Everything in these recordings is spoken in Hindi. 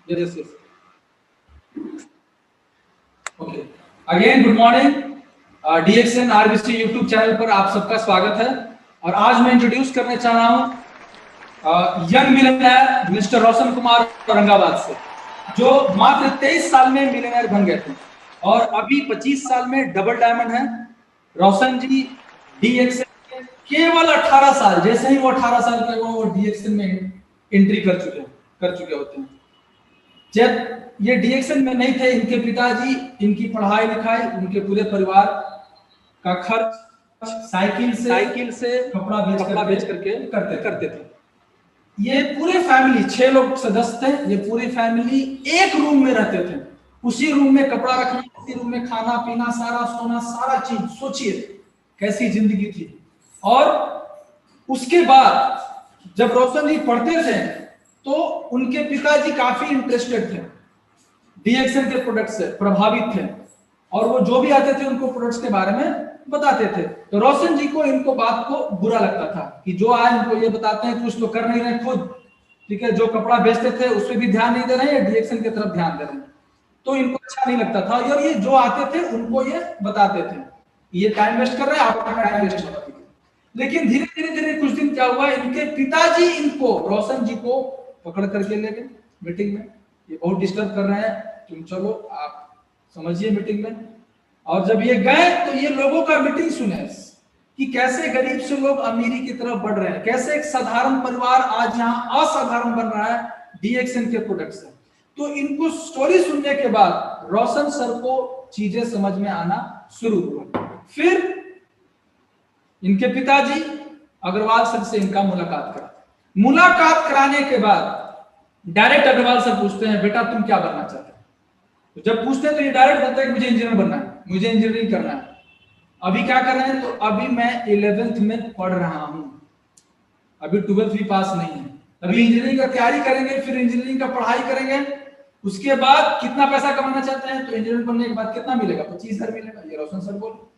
Yes, yes. Okay, again good morning. DXN RBC YouTube channel पर आप सबका स्वागत है। और आज मैं इंट्रोड्यूस करने चाह रहा हूँ young millionaire mister Roshan Kumar Aurangabad से, जो मात्र 23 साल में मिलियनेयर बन गए थे और अभी 25 साल में डबल डायमंड है। रोशन जी डीएक्सएन केवल 18 साल, जैसे ही वो 18 साल के वो डीएक्सएन में एंट्री कर चुके होते हैं। जब ये डीएक्सएन में नहीं थे, इनके पिताजी इनकी पढ़ाई लिखाई, उनके पूरे परिवार का खर्च साइकिल से कपड़ा बेच करके करते थे। ये पूरे फैमिली 6 लोग सदस्य थे। ये पूरी फैमिली एक रूम में रहते थे। उसी रूम में कपड़ा रखना, उसी रूम में खाना पीना, सारा सोना, सारा चीज। सोचिए कैसी जिंदगी थी। और उसके बाद जब रोशन जी पढ़ते थे तो उनके पिताजी काफी इंटरेस्टेड थे, डीएक्सएन के प्रोडक्ट से प्रभावित थे और वो जो भी आते थे उनको प्रोडक्ट्स के बारे में बताते थे। तो रोशन जी को इनको बात को बुरा लगता था कि जो आज इनको ये बताते हैं कुछ तो कर नहीं रहे खुद, ठीक है। जो कपड़ा बेचते थे उस पर भी ध्यान नहीं दे रहे हैं, डीएक्सएन की तरफ ध्यान दे रहे हैं, तो इनको अच्छा नहीं लगता था। और ये जो आते थे उनको ये बताते थे ये टाइम वेस्ट कर रहे हैं, आप अपना टाइम वेस्ट कर। लेकिन धीरे धीरे कुछ दिन क्या हुआ, इनके पिताजी इनको रोशन जी को पकड़ करके ले गए मीटिंग में। ये बहुत डिस्टर्ब कर रहे हैं, तुम चलो आप समझिए मीटिंग में। और जब ये गए तो ये लोगों का मीटिंग सुने कि कैसे गरीब से लोग अमीरी की तरफ बढ़ रहे हैं, कैसे एक साधारण परिवार आज यहाँ असाधारण बन रहा है डीएक्सएन के प्रोडक्ट से। तो इनको स्टोरी सुनने के बाद रोशन सर को चीजें समझ में आना शुरू हुआ। फिर इनके पिताजी अग्रवाल सर से इनका मुलाकात कराने के बाद डायरेक्ट अग्रवाल सर पूछते हैं, बेटा तुम क्या बनना चाहते हो? तो जब पूछते हैं तो ये डायरेक्ट बोलता है कि मुझे इंजीनियर बनना है, मुझे इंजीनियरिंग करना है। अभी क्या कर रहे हैं? तो अभी मैं 11th में पढ़ रहा हूं, अभी 12th भी पास नहीं है। अभी इंजीनियरिंग का तैयारी करेंगे, फिर इंजीनियरिंग का पढ़ाई करेंगे। उसके बाद कितना पैसा कमाना चाहते हैं? तो इंजीनियर बनने के बाद कितना मिलेगा? 25,000 मिलेगा। ये रोशन सर बोले।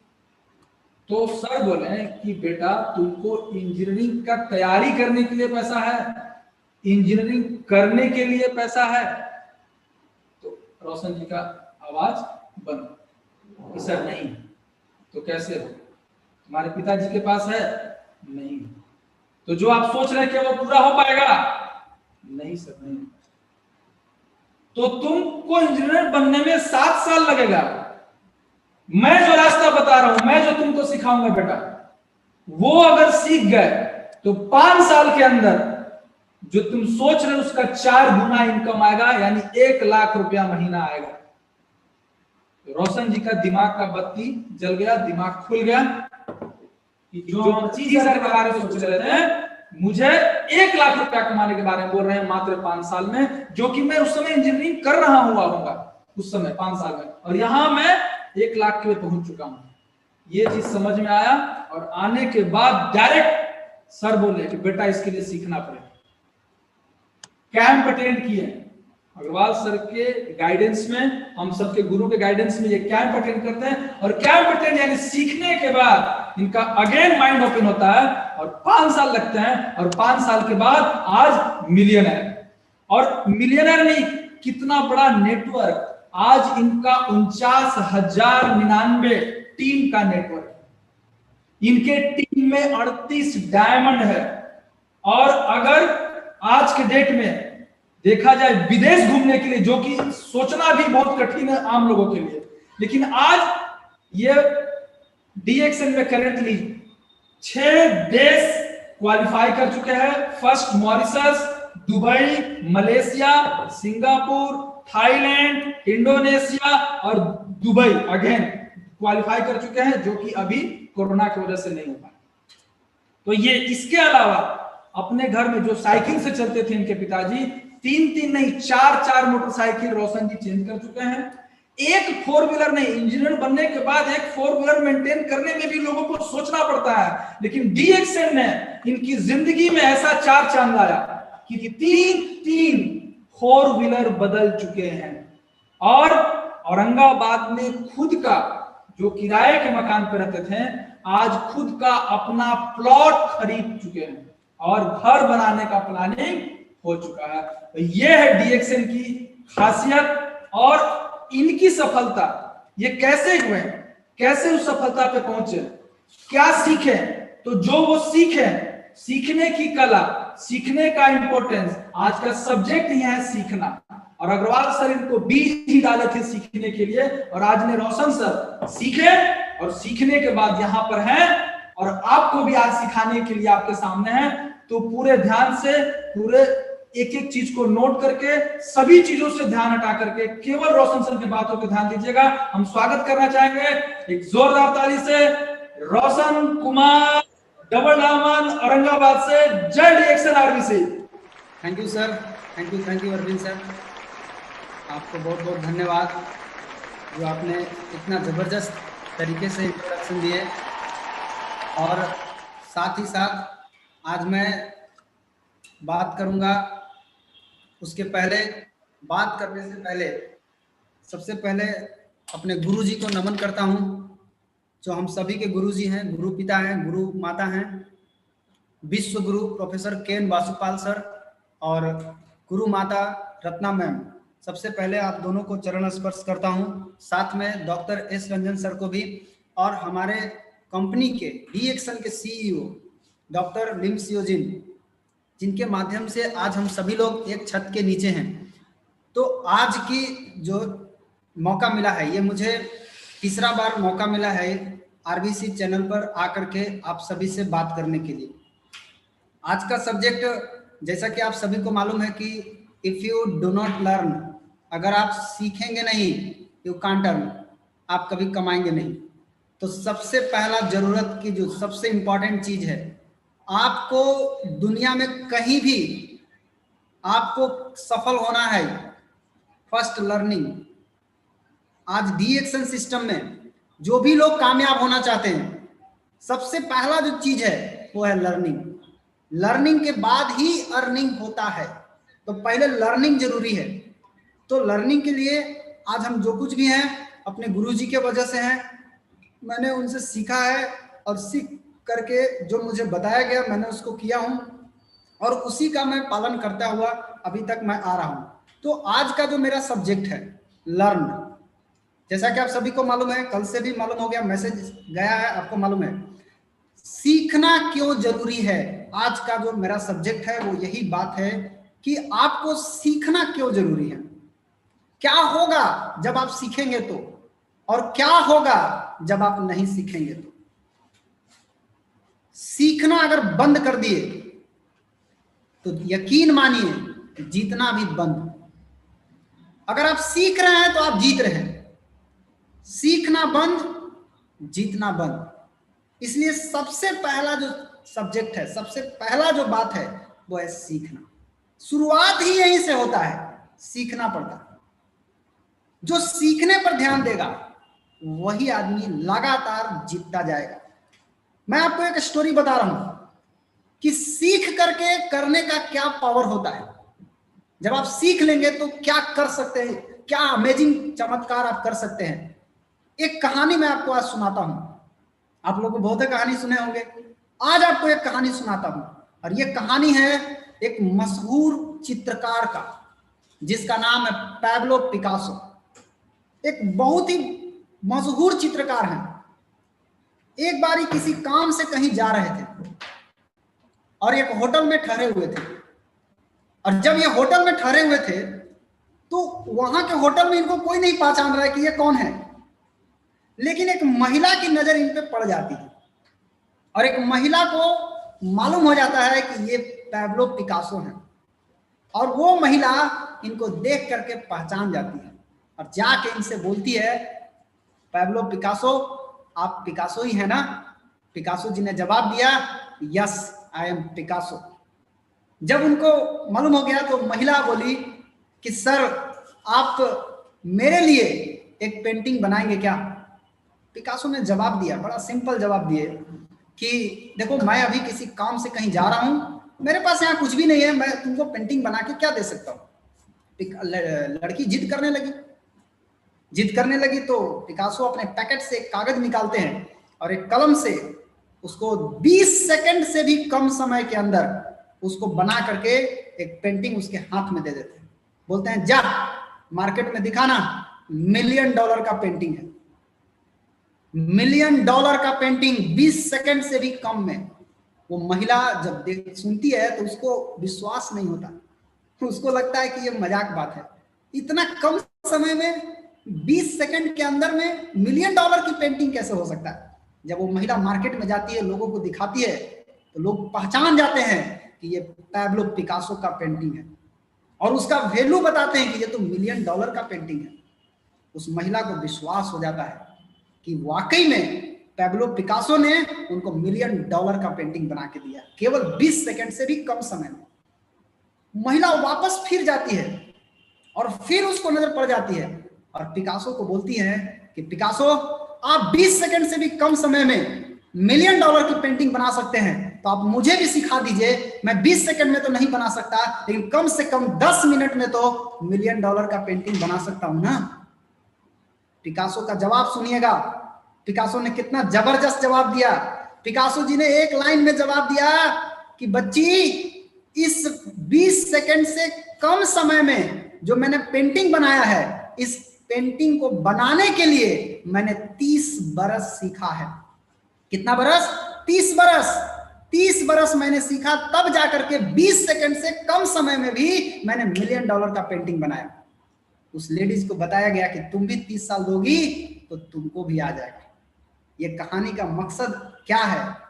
तो सर बोले कि बेटा तुमको इंजीनियरिंग का तैयारी करने के लिए पैसा है, इंजीनियरिंग करने के लिए पैसा है? तो रोशन जी का आवाज बंद। सर नहीं। तो कैसे हो? तुम्हारे पिताजी के पास है? नहीं। तो जो आप सोच रहे हैं कि वो पूरा हो पाएगा? नहीं सर, नहीं। तो तुमको इंजीनियर बनने में 7 साल लगेगा। मैं जो रास्ता बता रहा हूं, मैं जो तुमको सिखाऊंगा बेटा, वो अगर सीख गए तो 5 साल के अंदर जो तुम सोच रहे हो उसका 4 गुना इनकम आएगा, यानी 1 लाख रुपया महीना आएगा। तो रोशन जी का दिमाग का बत्ती जल गया, दिमाग खुल गया कि जो 25,000 के बारे में सोच रहे थे, मुझे 1 लाख रुपया कमाने के बारे में बोल रहे हैं मात्र 5 साल में, जो कि मैं उस समय इंजीनियरिंग कर रहा हूँ उस समय 5 साल में, और यहां मैं 1 लाख के लिए पहुंच चुका हूं। ये चीज समझ में आया और आने के बाद डायरेक्ट सर बोले कि बेटा इसके लिए सीखना पड़ेगा। कैंप अटेंड किए अग्रवाल सर के गाइडेंस में, हम सबके गुरु के गाइडेंस में ये कैंप अटेंड करते हैं। और कैंप अटेंड यानी सीखने के बाद इनका अगेन माइंड ओपन होता है और 5 साल लगते हैं, और 5 साल के बाद आज मिलियनर। और मिलियनर नहीं, कितना बड़ा नेटवर्क। आज इनका 49,099 टीम का नेटवर्क है। इनके टीम में 38 डायमंड है। और अगर आज के डेट में देखा जाए विदेश घूमने के लिए, जो कि सोचना भी बहुत कठिन है आम लोगों के लिए, लेकिन आज ये डीएक्सएन में करेंटली 6 देश क्वालिफाई कर चुके हैं। First Mauritius, Dubai, Malaysia, Singapore, Thailand, Indonesia और दुबई अगेन क्वालिफाई कर चुके हैं, जो कि अभी कोरोना की वजह से नहीं हो पाया। तो ये इसके अलावा अपने घर में जो साइकिल से चलते थे इनके पिताजी, 3 नहीं 4 मोटरसाइकिल रोशन जी चेंज कर चुके हैं। एक 4 व्हीलर नहीं, इंजीनियर बनने के बाद एक 4 व्हीलर मेंटेन करने में भी लोगों को सोचना पड़ता है, लेकिन डीएक्सएन ने इनकी जिंदगी में ऐसा 4 चांद लाया कि 3 4 व्हीलर बदल चुके हैं। और औरंगाबाद में खुद का, जो किराए के मकान पर रहते थे, आज खुद का अपना प्लॉट खरीद चुके हैं और घर बनाने का प्लानिंग हो चुका है। तो ये है डीएक्सएन की खासियत और इनकी सफलता, ये कैसे हुए, कैसे उस सफलता पे पहुंचे, क्या सीखे। तो जो वो सीखे, सीखने की कला, सीखने का इंपॉर्टेंस, आज का सब्जेक्ट ही है सीखना। और अग्रवाल सर इनको बीज ही डाले थे सीखने के लिए, और आज ने रोशन सर सीखे और सीखने के बाद यहाँ पर हैं और आपको भी आज सिखाने के लिए आपके सामने हैं। तो पूरे ध्यान से, पूरे एक एक चीज को नोट करके, सभी चीजों से ध्यान हटा करके केवल रोशन सर की बातों पे ध्यान दीजिएगा। हम स्वागत करना चाहेंगे एक जोरदार ताली से रोशन कुमार, डबल डायमंड औरंगाबाद से। जय डीएक्सन RBC. Thank you sir, thank you Arvind sir, आपको बहुत बहुत धन्यवाद जो आपने इतना ज़बरदस्त तरीके से इंट्रोडक्शन दिए। और साथ ही साथ आज मैं बात करूंगा, उसके पहले, बात करने से पहले सबसे पहले अपने गुरुजी को नमन करता हूं, जो हम सभी के गुरुजी हैं, गुरु पिता हैं, गुरु माता हैं, विश्व गुरु प्रोफेसर के.एन. वासुपाल सर और गुरु माता रत्ना मैम। सबसे पहले आप दोनों को चरण स्पर्श करता हूं, साथ में डॉक्टर एस रंजन सर को भी, और हमारे कंपनी के डीएक्सन के सीईओ डॉक्टर लिम सियोजिन, जिनके माध्यम से आज हम सभी लोग एक छत के नीचे हैं। तो आज की जो मौका मिला है, ये मुझे तीसरा बार मौका मिला है आरबीसी चैनल पर आकर के आप सभी से बात करने के लिए। आज का सब्जेक्ट, जैसा कि आप सभी को मालूम है कि if you do not learn, अगर आप सीखेंगे नहीं, यू कांट अर्न, आप कभी कमाएंगे नहीं। तो सबसे पहला जरूरत की जो सबसे इंपॉर्टेंट चीज है, आपको दुनिया में कहीं भी आपको सफल होना है, फर्स्ट लर्निंग। आज डीएक्सन सिस्टम में जो भी लोग कामयाब होना चाहते हैं, सबसे पहला जो चीज है वो है लर्निंग। लर्निंग के बाद ही अर्निंग होता है, तो पहले लर्निंग जरूरी है। तो लर्निंग के लिए आज हम जो कुछ भी हैं अपने गुरुजी के वजह से हैं, मैंने उनसे सीखा है और सीख करके जो मुझे बताया गया मैंने उसको किया हूं, और उसी का मैं पालन करता हुआ अभी तक मैं आ रहा हूं। तो आज का जो मेरा सब्जेक्ट है लर्न, जैसा कि आप सभी को मालूम है, कल से भी मालूम हो गया, मैसेज गया है, आपको मालूम है सीखना क्यों जरूरी है। आज का जो मेरा सब्जेक्ट है वो यही बात है कि आपको सीखना क्यों जरूरी है, क्या होगा जब आप सीखेंगे तो, और क्या होगा जब आप नहीं सीखेंगे तो। सीखना अगर बंद कर दिए तो यकीन मानिए जीतना भी बंद। अगर आप सीख रहे हैं तो आप जीत रहे हैं, सीखना बंद, जीतना बंद। इसलिए सबसे पहला जो सब्जेक्ट है, सबसे पहला जो बात है वो है सीखना। शुरुआत ही यहीं से होता है, सीखना पड़ता है। जो सीखने पर ध्यान देगा वही आदमी लगातार जीतता जाएगा। मैं आपको एक स्टोरी बता रहा हूं कि सीख करके करने का क्या पावर होता है। जब आप सीख लेंगे तो क्या कर सकते हैं, क्या अमेजिंग चमत्कार आप कर सकते हैं। एक कहानी मैं आपको आज सुनाता हूं, आप लोगों को बहुत कहानी सुने होंगे, आज आपको एक कहानी सुनाता हूं। और ये कहानी है एक मशहूर चित्रकार का, जिसका नाम है पैब्लो पिकासो। एक बहुत ही मशहूर चित्रकार हैं। एक बारी किसी काम से कहीं जा रहे थे और एक होटल में ठहरे हुए थे। और जब ये होटल में ठहरे हुए थे तो वहां के होटल में इनको कोई नहीं पहचान रहा है कि ये कौन है, लेकिन एक महिला की नजर इन पे पड़ जाती है और एक महिला को मालूम हो जाता है कि ये पैब्लो पिकासो हैं। और वो महिला इनको देख करके पहचान जाती है और जाके इनसे बोलती है, पैब्लो पिकासो, आप पिकासो ही है ना। पिकासो जी ने जवाब दिया, यस आई एम पिकासो। जब उनको मालूम हो गया तो महिला बोली कि सर आप मेरे लिए एक पेंटिंग बनाएंगे क्या। पिकासो ने जवाब दिया, बड़ा सिंपल जवाब दिए कि देखो मैं अभी किसी काम से कहीं जा रहा हूं, मेरे पास यहाँ कुछ भी नहीं है, मैं तुमको पेंटिंग बना के क्या दे सकता हूँ। लड़की जिद करने लगी तो पिकासो अपने पैकेट से एक कागज निकालते हैं और एक कलम से उसको 20 सेकंड से भी कम समय के अंदर उसको बना करके एक पेंटिंग उसके हाथ में दे देते हैं। बोलते हैं जा मार्केट में दिखाना, $1 मिलियन का पेंटिंग है, $1 मिलियन का पेंटिंग 20 सेकंड से भी कम में। वो महिला जब सुनती है तो उसको विश्वास नहीं होता, उसको लगता है कि ये मजाक बात है, इतना कम समय में 20 सेकंड के अंदर में $1 मिलियन की पेंटिंग कैसे हो सकता है। जब वो महिला मार्केट में जाती है, लोगों को दिखाती है, तो लोग पहचान जाते हैं कि ये पैब्लो पिकासो का पेंटिंग है और उसका वैल्यू बताते हैं कि ये तो $1 मिलियन का पेंटिंग है। उस महिला को विश्वास हो जाता है कि वाकई में पैब्लो पिकासो ने उनको $1 मिलियन का पेंटिंग बना के दिया, केवल 20 सेकंड से भी कम समय में। महिला वापस फिर जाती है और फिर उसको नजर पड़ जाती है और पिकासो को बोलती है कि पिकासो, आप 20 सेकंड से भी कम समय में $1 मिलियन की पेंटिंग बना सकते हैं, तो आप मुझे भी सिखा दीजिए। मैं 20 सेकंड में तो नहीं बना सकता, लेकिन कम से कम 10 मिनट में तो $1 मिलियन का पेंटिंग बना सकता हूं ना। पिकासो का जवाब सुनिएगा, पिकासो ने कितना जबरदस्त जवाब दिया। पिकासो जी ने एक लाइन में जवाब दिया कि बच्ची, इस 20 सेकंड से कम समय में जो मैंने पेंटिंग बनाया है, इस पेंटिंग को बनाने के लिए मैंने 30 बरस सीखा है। कितना बरस? 30 बरस। 30 बरस मैंने सीखा, तब जाकर के 20 सेकंड से कम समय में भी मैंने $1 मिलियन का पेंटिंग बनाया। उस लेडीज को बताया गया कि तुम भी 30 साल दोगी तो तुमको भी आ जाएगा। ये कहानी का मकसद क्या है?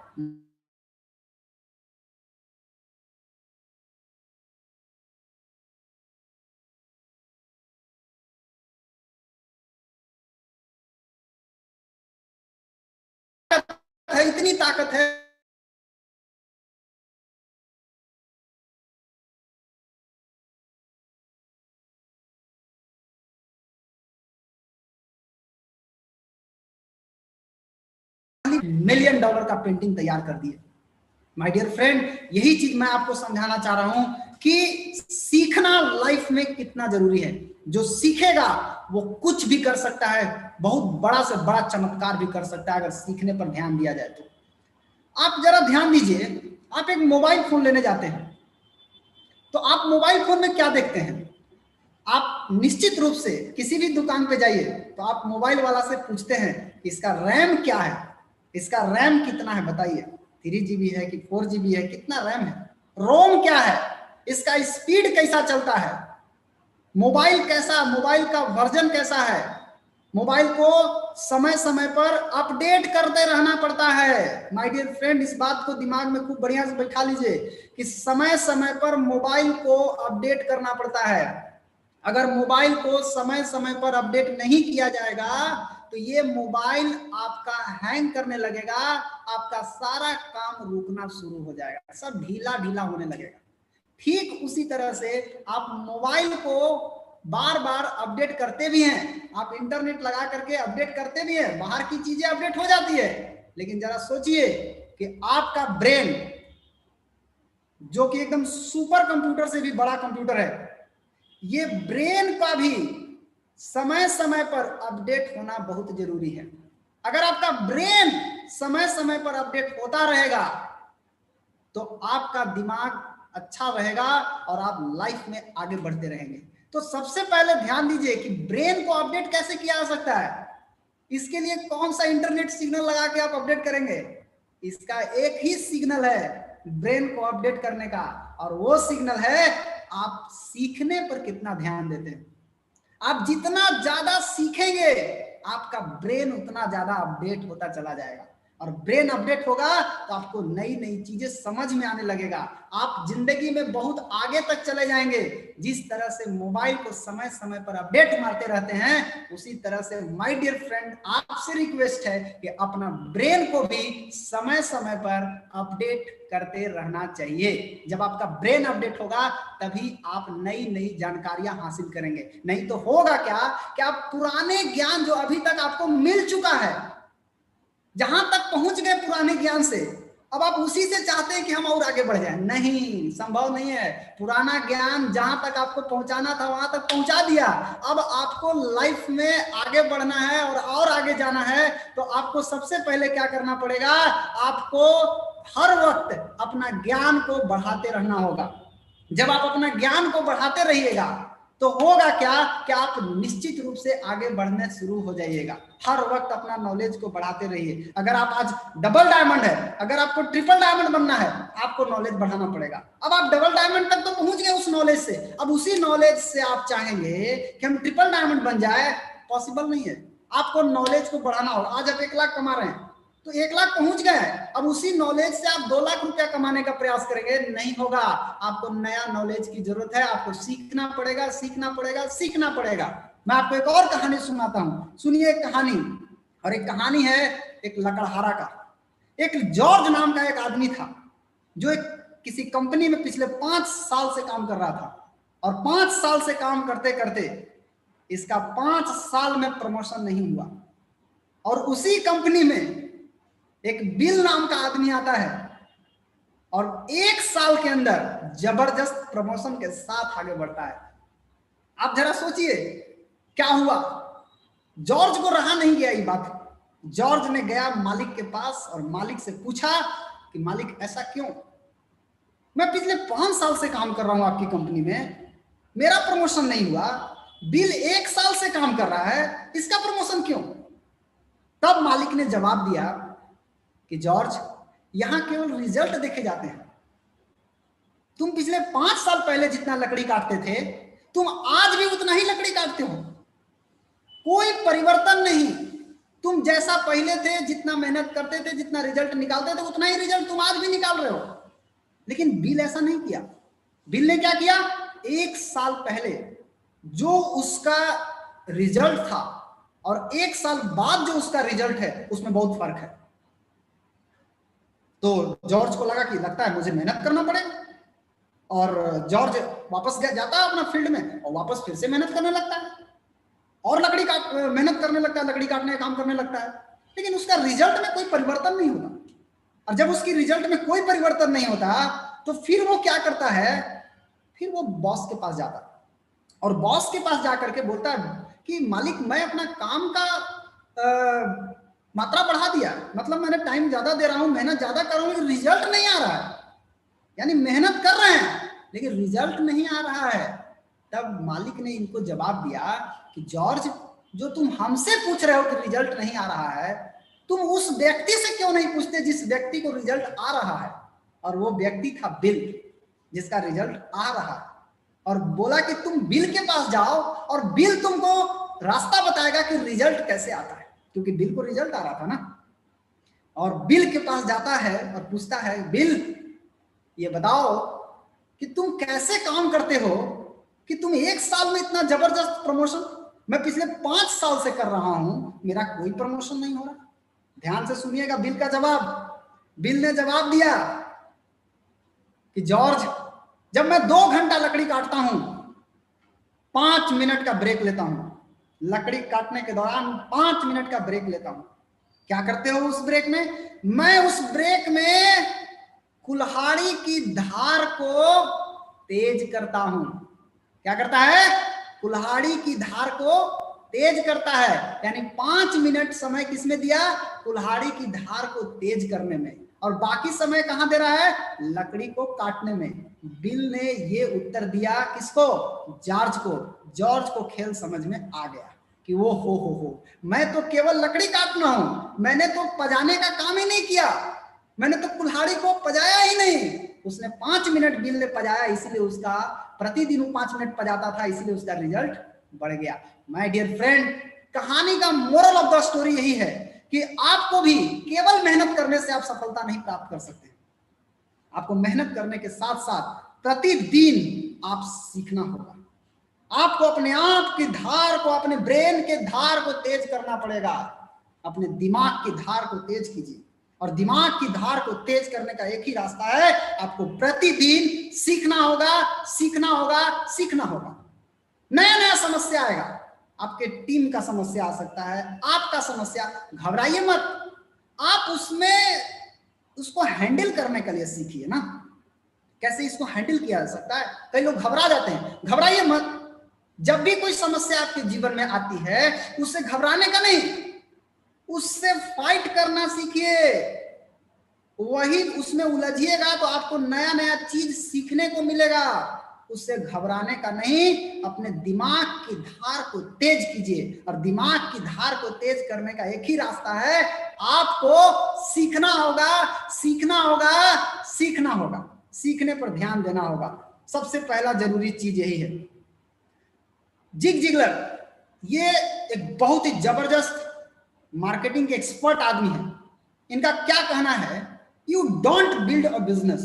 इतनी ताकत है $1 मिलियन का पेंटिंग तैयार कर दिए। माय डियर फ्रेंड, यही चीज मैं आपको समझाना चाह रहा हूं कि सीखना लाइफ में कितना जरूरी है। जो सीखेगा वो कुछ भी कर सकता है, बहुत बड़ा से बड़ा चमत्कार भी कर सकता है, अगर सीखने पर ध्यान दिया जाए तो। आप जरा ध्यान दीजिए, आप एक मोबाइल फोन लेने जाते हैं तो आप मोबाइल फोन में क्या देखते हैं? आप निश्चित रूप से किसी भी दुकान पे जाइए तो आप मोबाइल वाला से पूछते हैं कि इसका रैम क्या है, इसका रैम कितना है बताइए, 3GB है कि 4GB है, कितना रैम है, रोम क्या है, इसका स्पीड कैसा चलता है, मोबाइल कैसा, मोबाइल का वर्जन कैसा है। मोबाइल को समय समय पर अपडेट करते रहना पड़ता है। माय डियर फ्रेंड, इस बात को दिमाग में खूब बढ़िया से बैठा लीजिए कि समय समय पर मोबाइल को अपडेट करना पड़ता है। अगर मोबाइल को समय समय पर अपडेट नहीं किया जाएगा तो ये मोबाइल आपका हैंग करने लगेगा, आपका सारा काम रुकना शुरू हो जाएगा, सब ढीला ढीला होने लगेगा। ठीक उसी तरह से आप मोबाइल को बार बार अपडेट करते भी हैं, आप इंटरनेट लगा करके अपडेट करते भी हैं, बाहर की चीजें अपडेट हो जाती है, लेकिन जरा सोचिए कि आपका ब्रेन, जो कि एकदम सुपर कंप्यूटर से भी बड़ा कंप्यूटर है, ये ब्रेन का भी समय समय पर अपडेट होना बहुत जरूरी है। अगर आपका ब्रेन समय समय पर अपडेट होता रहेगा तो आपका दिमाग अच्छा रहेगा और आप लाइफ में आगे बढ़ते रहेंगे। तो सबसे पहले ध्यान दीजिए कि ब्रेन को अपडेट कैसे किया जा सकता है। इसके लिए कौन सा इंटरनेट सिग्नल लगा के आप अपडेट करेंगे? इसका एक ही सिग्नल है ब्रेन को अपडेट करने का, और वो सिग्नल है आप सीखने पर कितना ध्यान देते हैं। आप जितना ज्यादा सीखेंगे आपका ब्रेन उतना ज्यादा अपडेट होता चला जाएगा, और ब्रेन अपडेट होगा तो आपको नई नई चीजें समझ में आने लगेगा, आप जिंदगी में बहुत आगे तक चले जाएंगे। जिस तरह से मोबाइल को समय समय पर अपडेट मारते रहते हैं, उसी तरह से माय डियर फ्रेंड आपसे रिक्वेस्ट है कि अपना ब्रेन को भी समय समय पर अपडेट करते रहना चाहिए। जब आपका ब्रेन अपडेट होगा तभी आप नई नई जानकारियां हासिल करेंगे। नहीं तो होगा क्या कि आप पुराने ज्ञान जो अभी तक आपको मिल चुका है, जहां तक पहुंच गए पुराने ज्ञान से, अब आप उसी से चाहते हैं कि हम और आगे बढ़ जाएं। नहीं, संभव नहीं है। पुराना ज्ञान जहां तक आपको पहुंचाना था वहां तक पहुंचा दिया। अब आपको लाइफ में आगे बढ़ना है और आगे जाना है, तो आपको सबसे पहले क्या करना पड़ेगा? आपको हर वक्त अपना ज्ञान को बढ़ाते रहना होगा। जब आप अपना ज्ञान को बढ़ाते रहिएगा तो होगा क्या कि आप निश्चित रूप से आगे बढ़ने शुरू हो जाइएगा। हर वक्त अपना नॉलेज को बढ़ाते रहिए। अगर आप आज डबल डायमंड है, अगर आपको ट्रिपल डायमंड बनना है, आपको नॉलेज बढ़ाना पड़ेगा। अब आप डबल डायमंड तक तो पहुंच गए उस नॉलेज से, अब उसी नॉलेज से आप चाहेंगे कि हम ट्रिपल डायमंड बन जाए, पॉसिबल नहीं है। आपको नॉलेज को बढ़ाना होगा। आज आप 1 लाख कमा रहे हैं तो 1 लाख पहुंच गए, अब उसी नॉलेज से आप 2 लाख रुपया कमाने का प्रयास करेंगे, नहीं होगा। आपको नया नॉलेज की जरूरत है, आपको सीखना पड़ेगा, सीखना पड़ेगा, सीखना पड़ेगा। मैं आपको एक और कहानी सुनाता हूं, सुनिए एक कहानी। और एक कहानी है एक लकड़हारा का। एक जॉर्ज नाम का एक आदमी था जो एक किसी कंपनी में पिछले 5 साल से काम कर रहा था, और 5 साल से काम करते करते इसका 5 साल में प्रमोशन नहीं हुआ। और उसी कंपनी में एक बिल नाम का आदमी आता है और 1 साल के अंदर जबरदस्त प्रमोशन के साथ आगे बढ़ता है। आप जरा सोचिए क्या हुआ। जॉर्ज को रहा नहीं गया ये बात। जॉर्ज ने गया मालिक के पास और मालिक से पूछा कि मालिक ऐसा क्यों, मैं पिछले 5 साल से काम कर रहा हूं आपकी कंपनी में, मेरा प्रमोशन नहीं हुआ, बिल 1 साल से काम कर रहा है, इसका प्रमोशन क्यों। तब मालिक ने जवाब दिया कि जॉर्ज, यहां केवल रिजल्ट देखे जाते हैं। तुम पिछले 5 साल पहले जितना लकड़ी काटते थे, तुम आज भी उतना ही लकड़ी काटते हो, कोई परिवर्तन नहीं। तुम जैसा पहले थे, जितना मेहनत करते थे, जितना रिजल्ट निकालते थे, उतना ही रिजल्ट तुम आज भी निकाल रहे हो। लेकिन बिल ऐसा नहीं किया। बिल ने क्या किया, 1 साल पहले जो उसका रिजल्ट था और 1 साल बाद जो उसका रिजल्ट है, उसमें बहुत फर्क है। तो जॉर्ज को लगा कि लगता है मुझे मेहनत करना पड़ेगा, और जॉर्ज वापस जाता है अपना फील्ड में और वापस फिर से मेहनत करने लगता है और मेहनत करने लगता है, लकड़ी काटने का काम करने लगता है। लेकिन उसका रिजल्ट में कोई परिवर्तन नहीं होता। और जब उसकी रिजल्ट में कोई परिवर्तन नहीं होता तो फिर वो क्या करता है, फिर वो बॉस के पास जाता है और बॉस के पास जाकर के बोलता है कि मालिक, मैं अपना काम का मात्रा बढ़ा दिया, मतलब मैंने टाइम ज्यादा दे रहा हूं, मेहनत ज्यादा कर रहा हूं, लेकिन रिजल्ट नहीं आ रहा है। यानी मेहनत कर रहे हैं लेकिन रिजल्ट नहीं आ रहा है। तब मालिक ने इनको जवाब दिया कि जॉर्ज, जो तुम हमसे पूछ रहे हो कि रिजल्ट नहीं आ रहा है, तुम उस व्यक्ति से क्यों नहीं पूछते जिस व्यक्ति को रिजल्ट आ रहा है। और वो व्यक्ति था बिल, जिसका रिजल्ट आ रहा है। और बोला कि तुम बिल के पास जाओ और बिल तुमको रास्ता बताएगा कि रिजल्ट कैसे आता है, क्योंकि बिल को रिजल्ट आ रहा था ना। और बिल के पास जाता है और पूछता है, बिल ये बताओ कि तुम कैसे काम करते हो कि तुम 1 साल में इतना जबरदस्त प्रमोशन, मैं पिछले 5 साल से कर रहा हूं, मेरा कोई प्रमोशन नहीं हो रहा। ध्यान से सुनिएगा बिल का जवाब। बिल ने जवाब दिया कि जॉर्ज, जब मैं 2 घंटा लकड़ी काटता हूं, 5 मिनट का ब्रेक लेता हूं। लकड़ी काटने के दौरान 5 मिनट का ब्रेक लेता हूं। क्या करते हो उस ब्रेक में? मैं उस ब्रेक में कुल्हाड़ी की धार को तेज करता हूं। क्या करता है? कुल्हाड़ी की धार को तेज करता है। यानी 5 मिनट समय किसमें दिया? कुल्हाड़ी की धार को तेज करने में। और बाकी समय कहां दे रहा है? लकड़ी को काटने में। बिल ने ये उत्तर दिया किसको? जॉर्ज को। जॉर्ज को खेल समझ में आ गया कि वो हो मैं तो केवल लकड़ी काटना हूं, मैंने तो पजाने का काम ही नहीं किया, मैंने तो कुल्हाड़ी को पजाया ही नहीं। उसने 5 मिनट बिल ने पजाया, इसलिए उसका प्रतिदिन 5 मिनट पजाता था, इसलिए उसका रिजल्ट बढ़ गया। माय डियर फ्रेंड, कहानी का मोरल ऑफ द स्टोरी यही है कि आपको भी केवल मेहनत करने से आप सफलता नहीं प्राप्त कर सकते। आपको मेहनत करने के साथ साथ प्रतिदिन आप सीखना होगा। आपको अपने आप की धार को, अपने ब्रेन के धार को तेज करना पड़ेगा। अपने दिमाग की धार को तेज कीजिए, और दिमाग की धार को तेज करने का एक ही रास्ता है, आपको प्रतिदिन सीखना होगा, सीखना होगा, सीखना होगा। नया नया समस्या आएगा, आपके टीम का समस्या आ सकता है, आपका समस्या, घबराइए मत। आप उसको हैंडल करने के लिए सीखिए ना, कैसे इसको हैंडल किया जा सकता है। कई लोग घबरा जाते हैं, घबराइए मत। जब भी कोई समस्या आपके जीवन में आती है, उससे घबराने का नहीं, उससे फाइट करना सीखिए। वही उसमें उलझिएगा तो आपको नया नया चीज सीखने को मिलेगा। उससे घबराने का नहीं, अपने दिमाग की धार को तेज कीजिए। और दिमाग की धार को तेज करने का एक ही रास्ता है, आपको सीखना होगा, सीखना होगा, सीखना होगा, सीखने पर ध्यान देना होगा। सबसे पहला जरूरी चीज यही है। जिग जिगलर ये एक बहुत ही जबरदस्त मार्केटिंग के एक्सपर्ट आदमी है। इनका क्या कहना है, you don't build a business,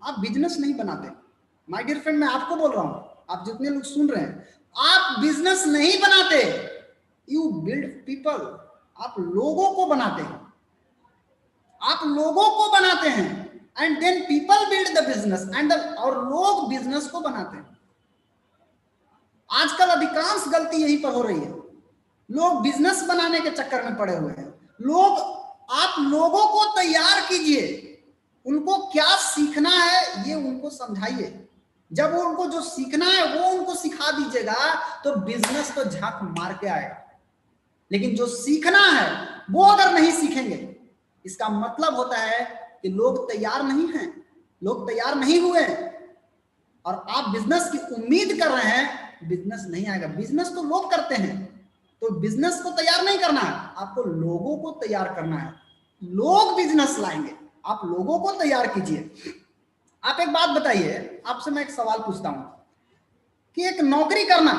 आप बिजनेस नहीं बनाते। माय डियर फ्रेंड, मैं आपको बोल रहा हूं, आप जितने लोग सुन रहे हैं, आप बिजनेस नहीं बनाते, यू बिल्ड पीपल, आप लोगों को बनाते हैं, आप लोगों को बनाते हैं, and then people build the business, and और लोग बिजनेस को बनाते हैं। आजकल अधिकांश गलती यहीं पर हो रही है, लोग बिजनेस बनाने के चक्कर में पड़े हुए हैं। आप लोगों को तैयार कीजिए, उनको क्या सीखना है ये उनको समझाइए। जब वो उनको जो सीखना है वो उनको सिखा दीजिएगा तो बिजनेस तो झांक मार के आएगा। लेकिन जो सीखना है वो अगर नहीं सीखेंगे, इसका मतलब होता है कि लोग तैयार नहीं हैं, लोग तैयार नहीं हुए और आप बिजनेस की उम्मीद कर रहे हैं, बिजनेस नहीं आएगा। बिजनेस तो लोग करते हैं, तो बिजनेस को तैयार नहीं करना है, आपको लोगों को तैयार करना है। लोग बिजनेस लाएंगे, आप लोगों को तैयार कीजिए। आप एक बात बताइए, आपसे मैं एक सवाल पूछता हूं कि एक नौकरी करना,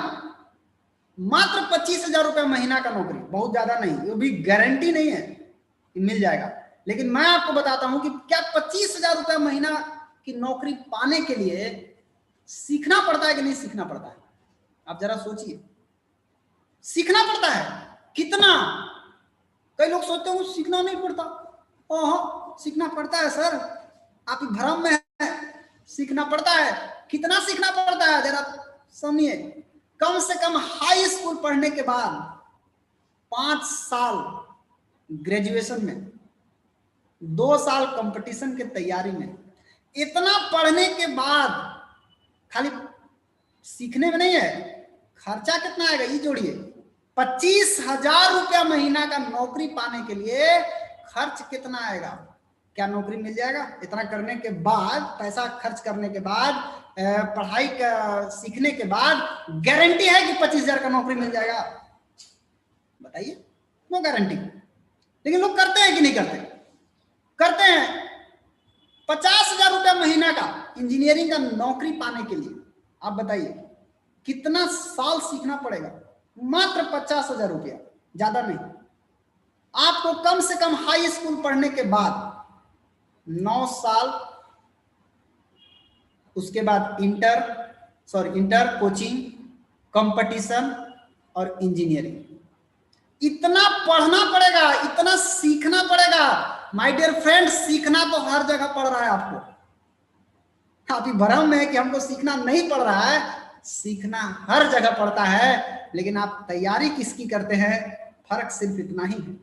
मात्र 25,000 रुपया महीना का नौकरी, बहुत ज्यादा नहीं, वो भी गारंटी नहीं है कि मिल जाएगा, लेकिन मैं आपको बताता हूं कि क्या 25,000 रुपया महीना की नौकरी पाने के लिए सीखना पड़ता है कि नहीं सीखना पड़ता है? आप जरा सोचिए, सीखना पड़ता है कितना? कई लोग सोचते हैं सीखना नहीं पड़ता। ओह, सीखना पड़ता है सर, आप भ्रम में है, सीखना पड़ता है। कितना सीखना पड़ता है जरा समझिए। कम से कम हाई स्कूल पढ़ने के बाद 5 साल ग्रेजुएशन में, 2 साल कंपटीशन के तैयारी में, इतना पढ़ने के बाद खाली सीखने में नहीं है, खर्चा कितना आएगा ये जोड़िए। 25,000 रुपया महीना का नौकरी पाने के लिए खर्च कितना आएगा? क्या नौकरी मिल जाएगा? इतना करने के बाद, पैसा खर्च करने के बाद, पढ़ाई का सीखने के बाद गारंटी है कि 25,000 का नौकरी मिल जाएगा? बताइए, नो गारंटी। लेकिन लोग करते हैं कि नहीं करते? करते हैं। 50,000 रुपया महीना का इंजीनियरिंग का नौकरी पाने के लिए आप बताइए कितना साल सीखना पड़ेगा? मात्र 50,000 रुपया, ज्यादा नहीं। आपको कम से कम हाई स्कूल पढ़ने के बाद 9 साल, उसके बाद इंटर कोचिंग, कंपटीशन और इंजीनियरिंग, इतना पढ़ना पड़ेगा, इतना सीखना पड़ेगा। माय डियर फ्रेंड, सीखना तो हर जगह पड़ रहा है आपको। आप भ्रम में है कि हमको सीखना नहीं पड़ रहा है, सीखना हर जगह पड़ता है, लेकिन आप तैयारी किसकी करते हैं, फर्क सिर्फ इतना ही है।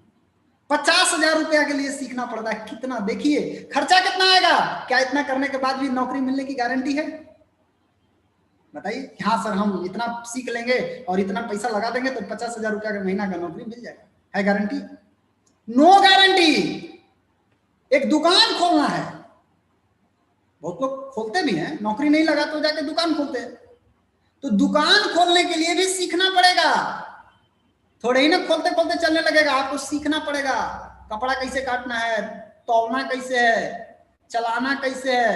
50,000 रुपया के लिए सीखना पड़ता है, कितना देखिए खर्चा कितना आएगा। क्या इतना करने के बाद भी नौकरी मिलने की गारंटी है? बताइए। हाँ सर, हम इतना सीख लेंगे और इतना पैसा लगा देंगे तो 50,000 रुपया का महीना का नौकरी मिल जाएगा, है गारंटी? No guarantee. एक दुकान खोलना है, बहुत लोग खोलते भी हैं, नौकरी नहीं लगा तो जाके दुकान खोलते हैं। तो दुकान खोलने के लिए भी सीखना पड़ेगा, थोड़े ही ना खोलते खोलते चलने लगेगा, आपको सीखना पड़ेगा। कपड़ा कैसे काटना है, तौलना कैसे है, चलाना कैसे है,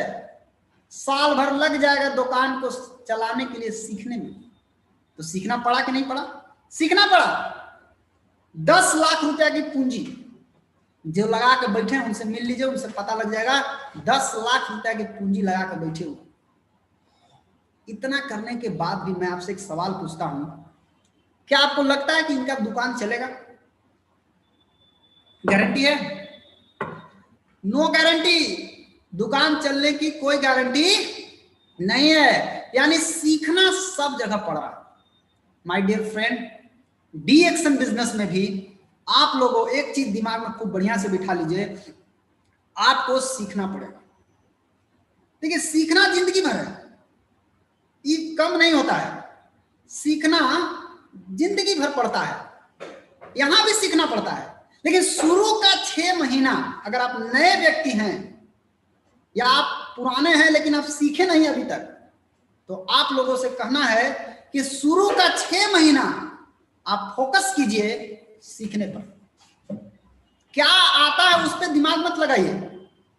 साल भर लग जाएगा दुकान को चलाने के लिए सीखने में। तो सीखना पड़ा कि नहीं पड़ा? सीखना पड़ा। 10 लाख रुपया की पूंजी जो लगा के बैठे हैं उनसे मिल लीजिए, उनसे पता लग जाएगा। 10 लाख रुपया की पूंजी लगा के बैठे हुए। इतना करने के बाद भी मैं आपसे एक सवाल पूछता हूं, क्या आपको लगता है कि इनका दुकान चलेगा? गारंटी है? No guarantee. दुकान चलने की कोई गारंटी नहीं है। यानी सीखना सब जगह पड़ रहा है। My dear friend, the action business में भी आप लोगों एक चीज दिमाग में खूब बढ़िया से बिठा लीजिए, आपको सीखना पड़ेगा। देखिए, सीखना जिंदगी भर है, ये कम नहीं होता है। सीखना जिंदगी भर पड़ता है, यहां भी सीखना पड़ता है। लेकिन शुरू का 6 महीना अगर आप नए व्यक्ति हैं या आप पुराने हैं लेकिन आप सीखे नहीं अभी तक, तो आप लोगों से कहना है कि शुरू का 6 महीना आप फोकस कीजिए सीखने पर। क्या आता है उस पर दिमाग मत लगाइए,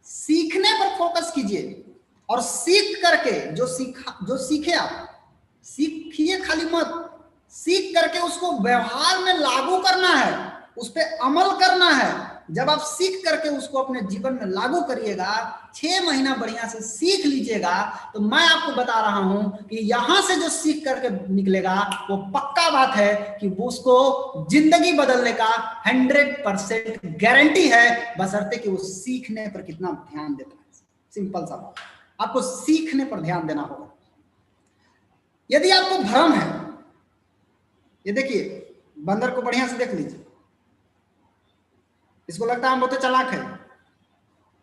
सीखने पर फोकस कीजिए और सीख करके जो सीखे आप सीखिए, खाली मत, सीख करके उसको व्यवहार में लागू करना है, उस पर अमल करना है। जब आप सीख करके उसको अपने जीवन में लागू करिएगा, 6 महीना बढ़िया से सीख लीजिएगा, तो मैं आपको बता रहा हूं कि यहां से जो सीख करके निकलेगा वो पक्का बात है कि वो उसको जिंदगी बदलने का 100% गारंटी है, बशर्ते कि वो सीखने पर कितना ध्यान देता है। सिंपल सा बात, आपको सीखने पर ध्यान देना होगा। यदि आपको भ्रम है, ये देखिए बंदर को बढ़िया से देख लीजिए, इसको लगता है हम बहुत चालाक है।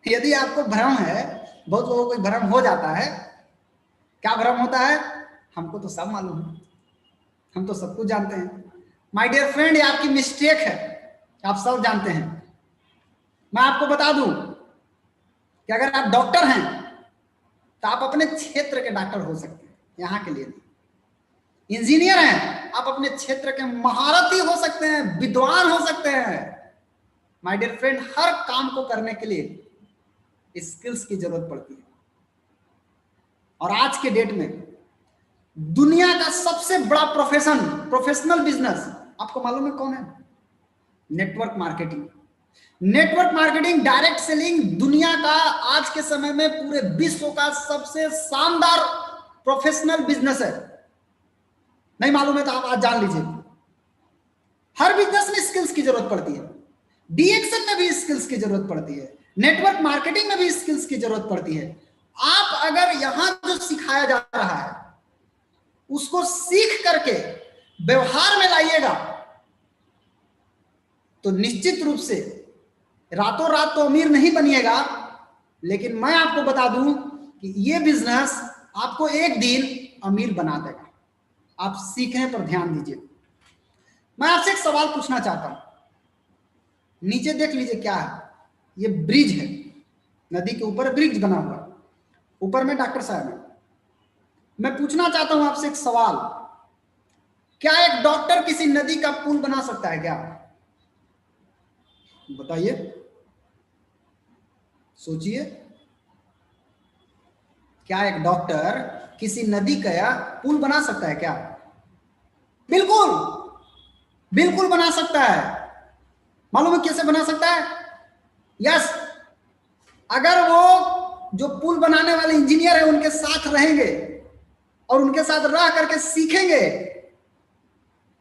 यदि आपको भ्रम है, बहुत लोगों को भ्रम हो जाता है, क्या भ्रम होता है? हमको तो सब मालूम है, हम तो सब कुछ जानते हैं। माय डियर फ्रेंड, ये आपकी मिस्टेक है, आप सब जानते हैं। मैं आपको बता दूं कि अगर आप डॉक्टर हैं तो आप अपने क्षेत्र के डॉक्टर हो सकते हैं, यहां के लिए नहीं। इंजीनियर हैं, आप अपने क्षेत्र के महारथी हो सकते हैं, विद्वान हो सकते हैं। माय डियर फ्रेंड, हर काम को करने के लिए स्किल्स की जरूरत पड़ती है। और आज के डेट में दुनिया का सबसे बड़ा प्रोफेशनल बिजनेस आपको मालूम है कौन है? Network marketing. Network marketing, direct selling दुनिया का आज के समय में पूरे विश्व का सबसे शानदार प्रोफेशनल बिजनेस है। नहीं मालूम है तो आप आज जान लीजिए। हर बिजनेस में स्किल्स की जरूरत पड़ती है, डीएक्शन में भी स्किल्स की जरूरत पड़ती है, नेटवर्क मार्केटिंग में भी स्किल्स की जरूरत पड़ती है। आप अगर यहां जो सिखाया जा रहा है उसको सीख करके व्यवहार में लाइएगा तो निश्चित रूप से रातों रात तो अमीर नहीं बनिएगा, लेकिन मैं आपको बता दूं कि यह बिजनेस आपको एक दिन अमीर बना देगा। आप सीखने पर ध्यान दीजिए। मैं आपसे एक सवाल पूछना चाहता हूं, नीचे देख लीजिए क्या है। ये ब्रिज है, नदी के ऊपर ब्रिज बना हुआ, ऊपर में डॉक्टर साहब है। मैं पूछना चाहता हूं आपसे एक सवाल, क्या एक डॉक्टर किसी नदी का पुल बना सकता है क्या? बताइए, सोचिए। क्या एक डॉक्टर किसी नदी का पुल बना सकता है क्या? बिल्कुल बिल्कुल बना सकता है। मालूम है कैसे बना सकता है? यस, अगर वो जो पुल बनाने वाले इंजीनियर है उनके साथ रहेंगे और उनके साथ रह करके सीखेंगे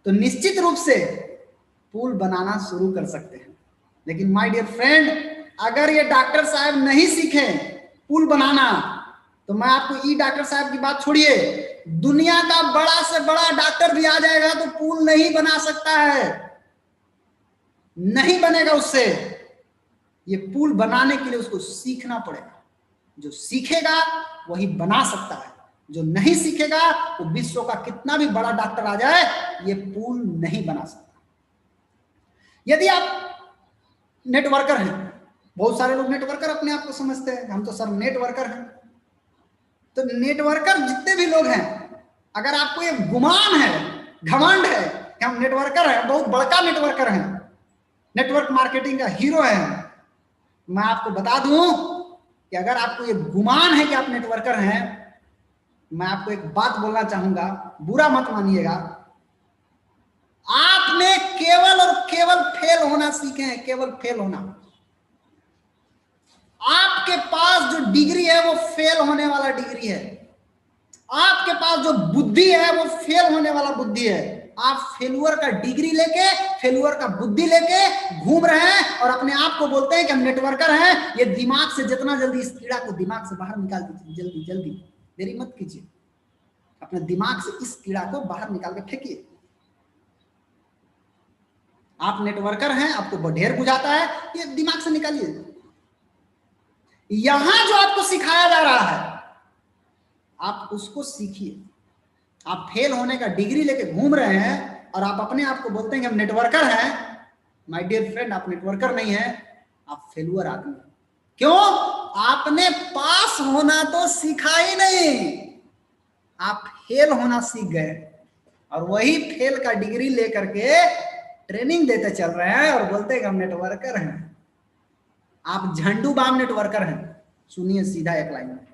तो निश्चित रूप से पुल बनाना शुरू कर सकते हैं। लेकिन माय डियर फ्रेंड, अगर ये डॉक्टर साहब नहीं सीखे पुल बनाना तो मैं आपको डॉक्टर साहब की बात छोड़िए, दुनिया का बड़ा से बड़ा डॉक्टर भी आ जाएगा तो पुल नहीं बना सकता है, नहीं बनेगा उससे। ये पुल बनाने के लिए उसको सीखना पड़ेगा। जो सीखेगा वही बना सकता है, जो नहीं सीखेगा वो विश्व का कितना भी बड़ा डॉक्टर आ जाए ये पुल नहीं बना सकता। यदि आप नेटवर्कर हैं, बहुत सारे लोग नेटवर्कर अपने आप को समझते हैं, हम तो सब नेटवर्कर हैं। तो नेटवर्कर जितने भी लोग हैं, अगर आपको ये गुमान है, घमंड है कि हम नेटवर्कर हैं, बहुत बड़का नेटवर्कर हैं, नेटवर्क मार्केटिंग का हीरो है, मैं आपको बता दूं कि अगर आपको ये गुमान है कि आप नेटवर्कर हैं, मैं आपको एक बात बोलना चाहूंगा, बुरा मत मानिएगा। आपने केवल और केवल फेल होना सीखे हैं, केवल फेल होना। आपके पास जो डिग्री है वो फेल होने वाला डिग्री है। आपके पास जो बुद्धि है वो फेल होने वाला बुद्धि है। आप फेलुअर का डिग्री लेके, फेलुअर का बुद्धि लेके घूम रहे हैं और अपने आप को बोलते हैं कि हम नेटवर्कर हैं। ये दिमाग से जितना जल्दी इस कीड़ा को दिमाग से बाहर निकाल दीजिए, जल्दी जल्दी, देरी मत कीजिए। अपने दिमाग से इस कीड़ा को बाहर निकाल के फेंकिए। आप नेटवर्कर हैं, आपको ढेर बुझाता है, ये दिमाग से निकालिए। यहां जो आपको सिखाया जा रहा है आप उसको सीखिए। आप फेल होने का डिग्री लेके घूम रहे हैं और आप अपने आप को बोलते हैं कि हम नेटवर्कर हैं। माय डियर फ्रेंड, आप नेटवर्कर नहीं हैं, आप फेलुअर आदमी हैं। क्यों? आपने पास होना तो सीखा ही नहीं। आप फेल होना सीख गए और वही फेल का डिग्री लेकर के ट्रेनिंग देते चल रहे हैं और बोलते हैं कि हम नेटवर्कर हैं। आप झंडू बाम नेटवर्कर हैं। सुनिए सीधा एक लाइन में,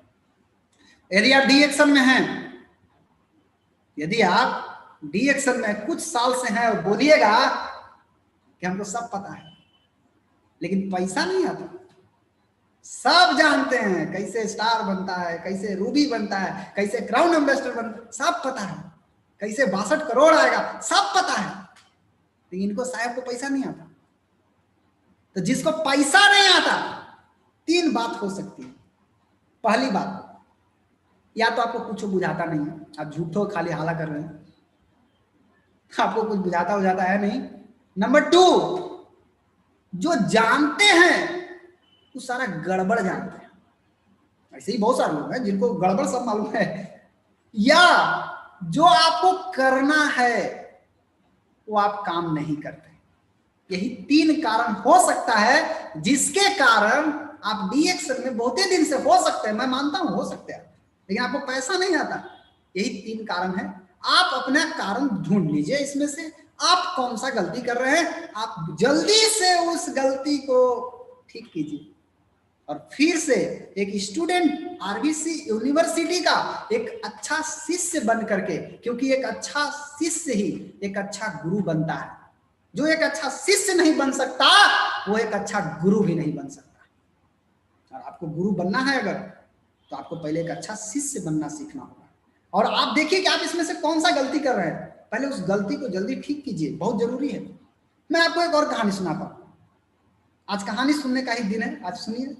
यदि आप डी एक्शन में हैं, यदि आप डी एक्शन में कुछ साल से हैं और बोलिएगा कि हमको सब पता है लेकिन पैसा नहीं आता, सब जानते हैं कैसे स्टार बनता है, कैसे रूबी बनता है, कैसे क्राउन एम्बेसडर बनता है, सब पता है, कैसे 62 करोड़ आएगा, सब पता है, लेकिन इनको साहब को पैसा नहीं आता। तो जिसको पैसा नहीं आता, 3 बात हो सकती है। पहली बात, या तो आपको कुछ बुझाता नहीं है, आप झूठो खाली हाला कर रहे हैं, आपको कुछ बुझाता है नहीं। नंबर 2, जो जानते हैं वो सारा गड़बड़ जानते हैं। ऐसे ही बहुत सारे लोग हैं जिनको गड़बड़ सब मालूम है, या जो आपको करना है वो आप काम नहीं करते। यही 3 कारण हो सकता है जिसके कारण आप डी एक्शन में बहुत ही दिन से, हो सकते हैं, मैं मानता हूं हो सकते हैं, लेकिन आपको पैसा नहीं आता। यही 3 कारण है। आप अपना कारण ढूंढ लीजिए इसमें से आप कौन सा गलती कर रहे हैं, आप जल्दी से उस गलती को ठीक कीजिए और फिर से एक स्टूडेंट आरबीसी यूनिवर्सिटी का एक अच्छा शिष्य बन करके, क्योंकि एक अच्छा शिष्य ही एक अच्छा गुरु बनता है। जो एक अच्छा शिष्य नहीं बन सकता वो एक अच्छा गुरु भी नहीं बन सकता। और आपको गुरु बनना है अगर, तो आपको पहले एक अच्छा शिष्य बनना सीखना होगा। और आप देखिए कि आप इसमें से कौन सा गलती कर रहे हैं, पहले उस गलती को जल्दी ठीक कीजिए, बहुत जरूरी है। मैं आपको एक और कहानी सुनाता हूं। आज कहानी सुनने का ही दिन है, आज सुनिए,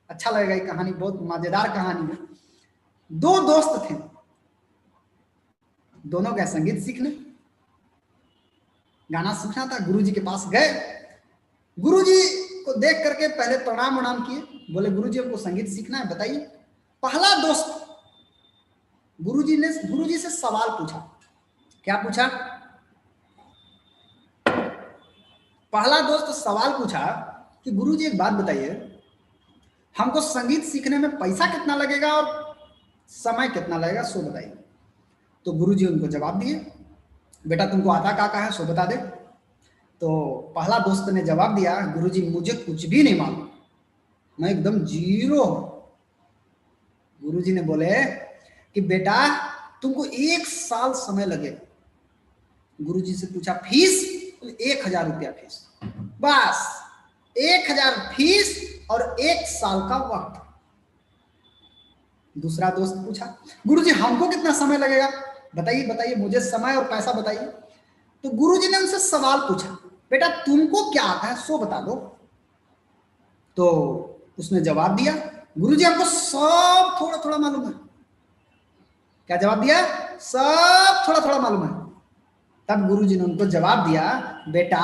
अच्छा लगेगा। ये कहानी बहुत मजेदार कहानी है। 2 दोस्त थे, दोनों गए संगीत सीखने, गाना सीखना था। गुरुजी के पास गए, गुरुजी को देख करके पहले प्रणाम किए, बोले गुरुजी हमको संगीत सीखना है, बताइए। पहला दोस्त गुरुजी से सवाल पूछा। क्या पूछा? पहला दोस्त सवाल पूछा कि गुरुजी एक बात बताइए, हमको संगीत सीखने में पैसा कितना लगेगा और समय कितना लगेगा, सो बताइए। तो गुरुजी उनको जवाब दिए, बेटा तुमको आता क्या है सो बता दे। तो पहला दोस्त ने जवाब दिया, गुरुजी मुझे कुछ भी नहीं मालूम, मैं एकदम जीरो हूं। गुरुजी ने बोले कि बेटा तुमको 1 साल समय लगेगा। गुरुजी से पूछा फीस? 1000 रुपया फीस, बस 1000 फीस और 1 साल का वक्त। दूसरा दोस्त पूछा, गुरुजी हमको कितना समय लगेगा, बताइए बताइए, मुझे समय और पैसा बताइए। तो गुरुजी ने उनसे सवाल पूछा, बेटा तुमको क्या आता है सो बता दो। तो उसने जवाब दिया, गुरुजी हमको सब थोड़ा थोड़ा मालूम है। क्या जवाब दिया? सब थोड़ा थोड़ा मालूम है। तब गुरुजी ने उनको जवाब दिया, बेटा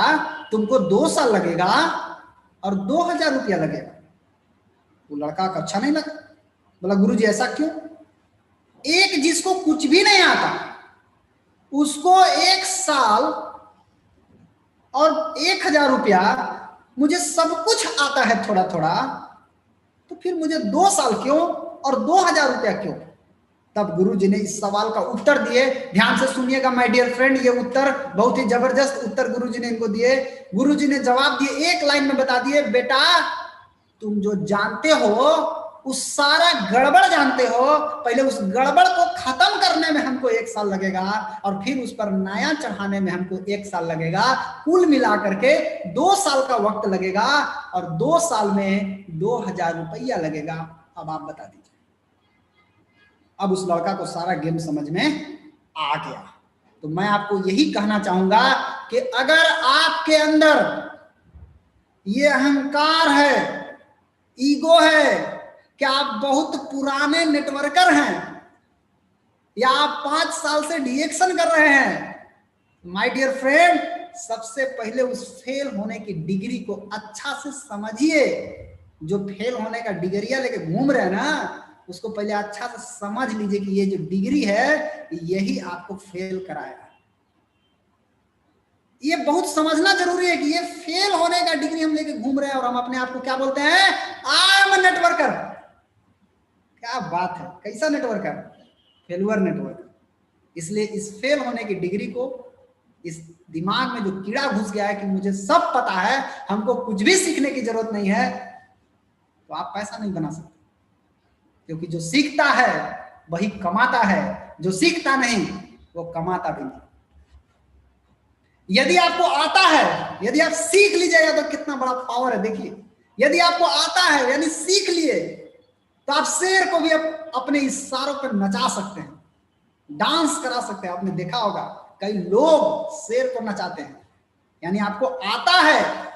तुमको 2 साल लगेगा और 2000 रुपया लगेगा। वो लड़का का अच्छा नहीं लगा, बोला गुरुजी ऐसा क्यों? एक जिसको कुछ भी नहीं आता उसको 1 साल और 1000 रुपया, मुझे सब कुछ आता है थोड़ा थोड़ा, तो फिर मुझे 2 साल क्यों और 2000 रुपया क्यों? तब गुरुजी ने इस सवाल का उत्तर दिए। ध्यान से सुनिएगा माय डियर फ्रेंड, ये उत्तर बहुत ही जबरदस्त उत्तर गुरुजी ने इनको दिए। गुरुजी ने जवाब दिए, एक लाइन में बता दिए, बेटा तुम जो जानते हो उस सारा गड़बड़ जानते हो, पहले उस गड़बड़ को खत्म करने में हमको 1 साल लगेगा और फिर उस पर नया चढ़ाने में हमको 1 साल लगेगा। कुल मिला करके 2 साल का वक्त लगेगा और 2 साल में 2000 रुपया लगेगा। अब आप बता दीजिए। अब उस लड़का को सारा गेम समझ में आ गया। तो मैं आपको यही कहना चाहूंगा कि अगर आपके अंदर ये अहंकार है, ईगो है कि आप बहुत पुराने नेटवर्कर हैं या आप 5 साल से डीएक्शन कर रहे हैं, माय डियर फ्रेंड, सबसे पहले उस फेल होने की डिग्री को अच्छा से समझिए। जो फेल होने का डिग्रिया लेके घूम रहे हैं ना, उसको पहले अच्छा से समझ लीजिए कि ये जो डिग्री है यही आपको फेल कराएगा। ये बहुत समझना जरूरी है कि ये फेल होने का डिग्री हम लेके घूम रहे हैं और हम अपने आप को क्या बोलते हैं? I am a networker. क्या बात है, कैसा नेटवर्कर? Failure networker. इसलिए इस फेल होने की डिग्री को, इस दिमाग में जो कीड़ा घुस गया है कि मुझे सब पता है, हमको कुछ भी सीखने की जरूरत नहीं है, तो आप पैसा नहीं बना सकते। क्योंकि जो सीखता है वही कमाता है, जो सीखता नहीं वो कमाता भी नहीं। यदि आपको आता है, यदि आप सीख लीजिएगा तो कितना बड़ा पावर है। देखिए, यदि आपको आता है यानी सीख लिए, तो आप शेर को भी अपने इशारों पर नचा सकते हैं, डांस करा सकते हैं। आपने देखा होगा कई लोग शेर को नचाते हैं। यानी आपको आता है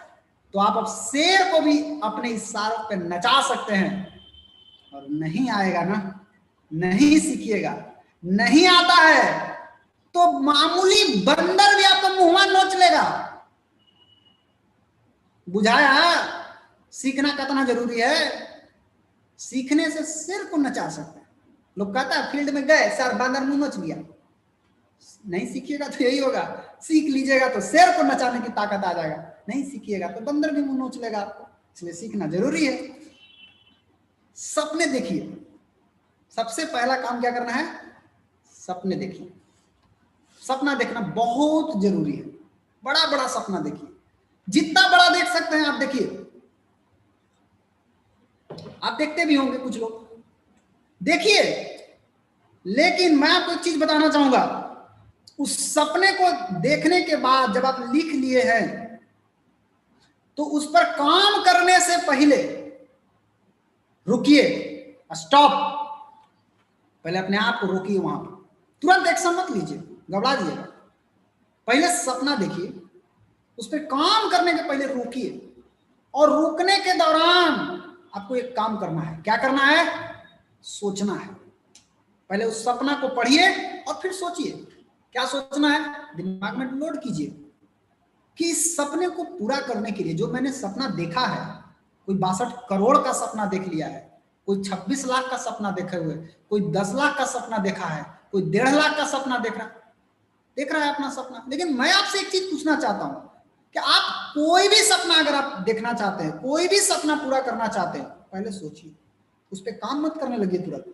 तो आप अब शेर को भी अपने इशारों पर नचा सकते हैं। और नहीं आएगा ना, नहीं सीखिएगा, नहीं आता है, तो मामूली बंदर भी आपका मुंह नोच लेगा। बुझाया सीखना कितना जरूरी है। सीखने से सिर को नचा सकते हैं। लोग कहता है फील्ड में गए, सर बंदर मुंह नोच लिया। नहीं सीखिएगा तो यही होगा, सीख लीजिएगा तो शेर को नचाने की ताकत आ जाएगा, नहीं सीखिएगा तो बंदर भी मुंह नोच लेगा आपको। इसलिए सीखना जरूरी है। सपने देखिए, सबसे पहला काम क्या करना है, सपने देखिए। सपना देखना बहुत जरूरी है। बड़ा बड़ा सपना देखिए, जितना बड़ा देख सकते हैं आप देखिए। आप देखते भी होंगे कुछ लोग, देखिए। लेकिन मैं आपको एक चीज बताना चाहूंगा, उस सपने को देखने के बाद जब आप लिख लिए हैं, तो उस पर काम करने से पहले रुकिए, स्टॉप। पहले अपने आप को रोकिए, वहां पर तुरंत एक्शन मत लीजिए, घबरा जाइएगा। पहले सपना देखिए, उस पर काम करने के पहले रोकिए, और रुकने के दौरान आपको एक काम करना है। क्या करना है, सोचना है। पहले उस सपना को पढ़िए और फिर सोचिए। क्या सोचना है, दिमाग में लोड कीजिए कि इस सपने को पूरा करने के लिए जो मैंने सपना देखा है, कोई 62 करोड़ का सपना देख लिया है, कोई 26 लाख का सपना देखे हुए, कोई 10 लाख का सपना देखा है, कोई 1.5 लाख का सपना देख रहा है अपना सपना। लेकिन मैं आपसे एक चीज पूछना चाहता हूं कि आप कोई भी सपना अगर आप देखना चाहते हैं, कोई भी सपना पूरा करना चाहते हैं, पहले सोचिए, उस पर काम मत करने लगिए। तुरंत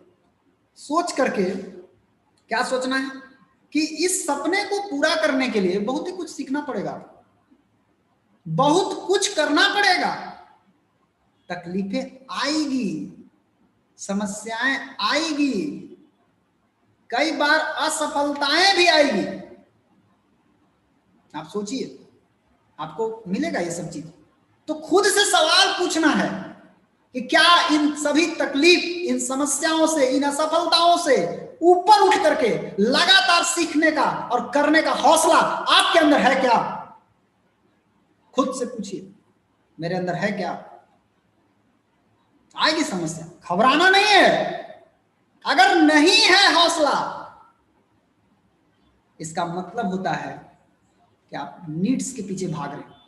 सोच करके क्या सोचना है कि इस सपने को पूरा करने के लिए बहुत ही कुछ सीखना पड़ेगा, बहुत कुछ करना पड़ेगा, तकलीफें आएगी, समस्याएं आएगी, कई बार असफलताएं भी आएगी। आप सोचिए, आपको मिलेगा ये सब चीज। तो खुद से सवाल पूछना है कि क्या इन सभी तकलीफ, इन समस्याओं से, इन असफलताओं से ऊपर उठ करके लगातार सीखने का और करने का हौसला आपके अंदर है क्या? खुद से पूछिए, मेरे अंदर है क्या? आएगी समस्या, घबराना नहीं है। अगर नहीं है हौसला, इसका मतलब होता है कि आप नीड्स के पीछे भाग रहे हैं।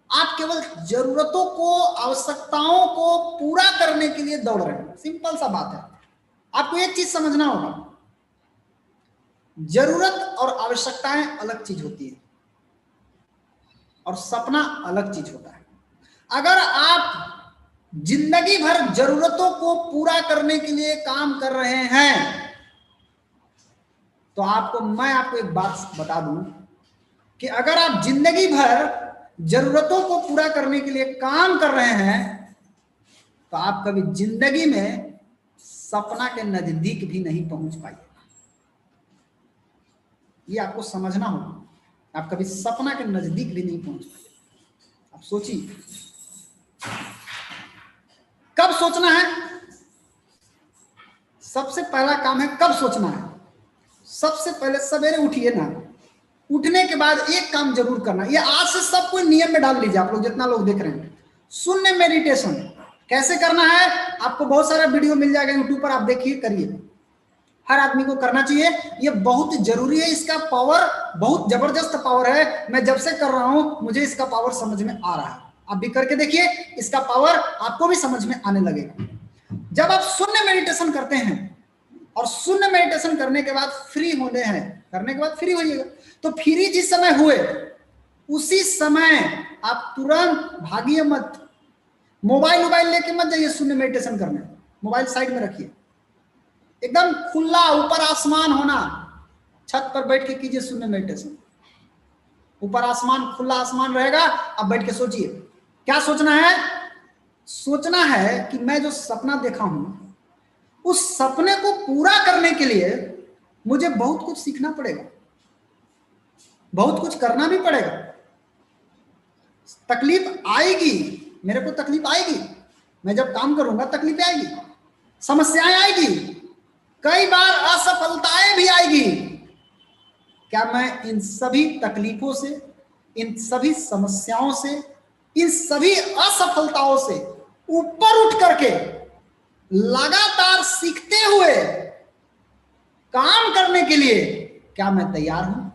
आप केवल जरूरतों को, आवश्यकताओं को पूरा करने के लिए दौड़ रहे हैं। सिंपल सा बात है। आपको एक चीज समझना होगा, जरूरत और आवश्यकताएं अलग चीज होती है और सपना अलग चीज होता है। अगर आप जिंदगी भर जरूरतों को पूरा करने के लिए काम कर रहे हैं, तो मैं आपको एक बात बता दूं कि अगर आप जिंदगी भर जरूरतों को पूरा करने के लिए काम कर रहे हैं, तो आप कभी जिंदगी में सपना के नजदीक भी नहीं पहुंच पाइए। ये आपको समझना होगा। आप कभी सपना के नजदीक भी नहीं पहुंच पाइए। आप सोचिए, कब सोचना है? सबसे पहला काम है कब सोचना है। सबसे पहले सवेरे उठिए ना, उठने के बाद एक काम जरूर करना। ये आज से सब कोई नियम में डाल लीजिए। आप लोग जितना लोग देख रहे हैं, शून्य मेडिटेशन कैसे करना है, आपको बहुत सारा वीडियो मिल जाएगा यूट्यूब पर, आप देखिए, करिए। हर आदमी को करना चाहिए, ये बहुत जरूरी है। इसका पावर बहुत जबरदस्त पावर है। मैं जब से कर रहा हूं मुझे इसका पावर समझ में आ रहा है। आप भी करके देखिए, इसका पावर आपको भी समझ में आने लगेगा। जब आप शून्य मेडिटेशन करते हैं और शून्य मेडिटेशन करने के बाद फ्री होते हैं, करने के बाद फ्री होइएगा, तो फ्री जिस समय हुए उसी समय आप तुरंत भागिए मत, मोबाइल लेके मत जाइए शून्य मेडिटेशन करने। मोबाइल साइड में रखिए, एकदम खुला ऊपर आसमान होना, छत पर बैठ के कीजिए शून्य मेडिटेशन। ऊपर आसमान, खुला आसमान रहेगा, अब बैठ के सोचिए। क्या सोचना है? सोचना है कि मैं जो सपना देखा हूं, उस सपने को पूरा करने के लिए मुझे बहुत कुछ सीखना पड़ेगा, बहुत कुछ करना भी पड़ेगा। तकलीफ आएगी, मेरे को तकलीफ आएगी, मैं जब काम करूंगा तकलीफ आएगी, समस्याएं आएगी, कई बार असफलताएं भी आएगी। क्या मैं इन सभी तकलीफों से, इन सभी समस्याओं से, इन सभी असफलताओं से ऊपर उठ करके लगातार सीखते हुए काम करने के लिए क्या मैं तैयार हूं?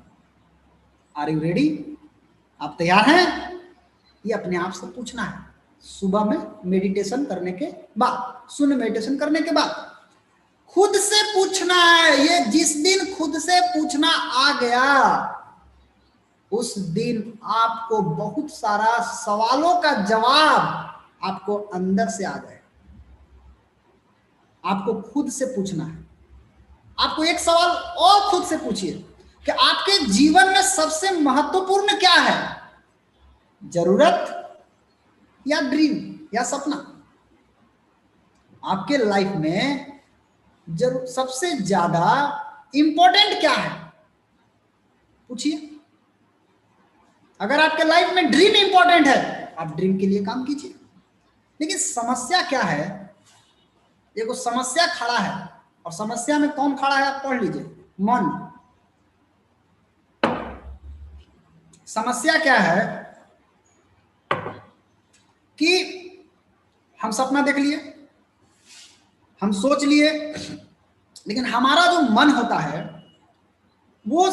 Are you ready? आप तैयार हैं? ये अपने आप से पूछना है सुबह में मेडिटेशन करने के बाद, शून्य मेडिटेशन करने के बाद खुद से पूछना है। ये जिस दिन खुद से पूछना आ गया, उस दिन आपको बहुत सारा सवालों का जवाब आपको अंदर से आ गए। आपको खुद से पूछना है। आपको एक सवाल और खुद से पूछिए कि आपके जीवन में सबसे महत्वपूर्ण क्या है? जरूरत या ड्रीम या सपना? आपके लाइफ में सबसे ज्यादा इंपॉर्टेंट क्या है? पूछिए। अगर आपके लाइफ में ड्रीम इंपॉर्टेंट है, आप ड्रीम के लिए काम कीजिए। लेकिन समस्या क्या है? देखो, समस्या खड़ा है, और समस्या में कौन खड़ा है आप पढ़ लीजिए, मन। समस्या क्या है कि हम सपना देख लिए, हम सोच लिए, लेकिन हमारा जो मन होता है वो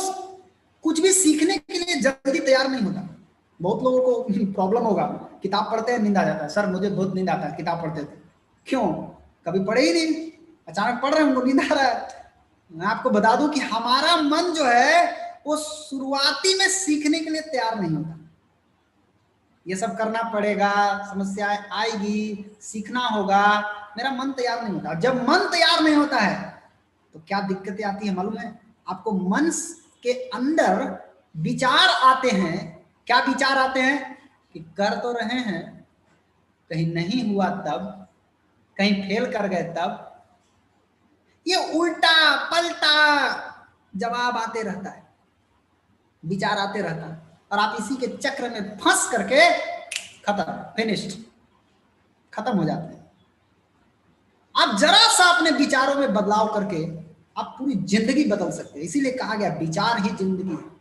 कुछ भी सीखने के लिए जल्दी तैयार नहीं होता। बहुत लोगों को प्रॉब्लम होगा, किताब पढ़ते हैं नींद आ जाता है। सर मुझे बहुत नींद आता है किताब पढ़ते थे। क्यों? कभी पढ़े ही नहीं, अचानक पढ़ रहे हैं, उनको नींद आ रहा है। मैं आपको बता दूं कि हमारा मन जो है वो शुरुआती में सीखने के लिए तैयार नहीं होता। ये सब करना पड़ेगा, समस्याएं आएगी, सीखना होगा, मेरा मन तैयार नहीं होता। जब मन तैयार नहीं होता है तो क्या दिक्कतें आती है मालूम है आपको? मन के अंदर विचार आते हैं। क्या विचार आते हैं? कि कर तो रहे हैं, कहीं नहीं हुआ तब, कहीं फेल कर गए तब। ये उल्टा पलटा जवाब आते रहता है, विचार आते रहता है, और आप इसी के चक्र में फंस करके खत्म, फिनिश्ड, खत्म हो जाते हैं। आप जरा सा अपने विचारों में बदलाव करके आप पूरी जिंदगी बदल सकते हैं। इसीलिए कहा गया विचार ही जिंदगी है।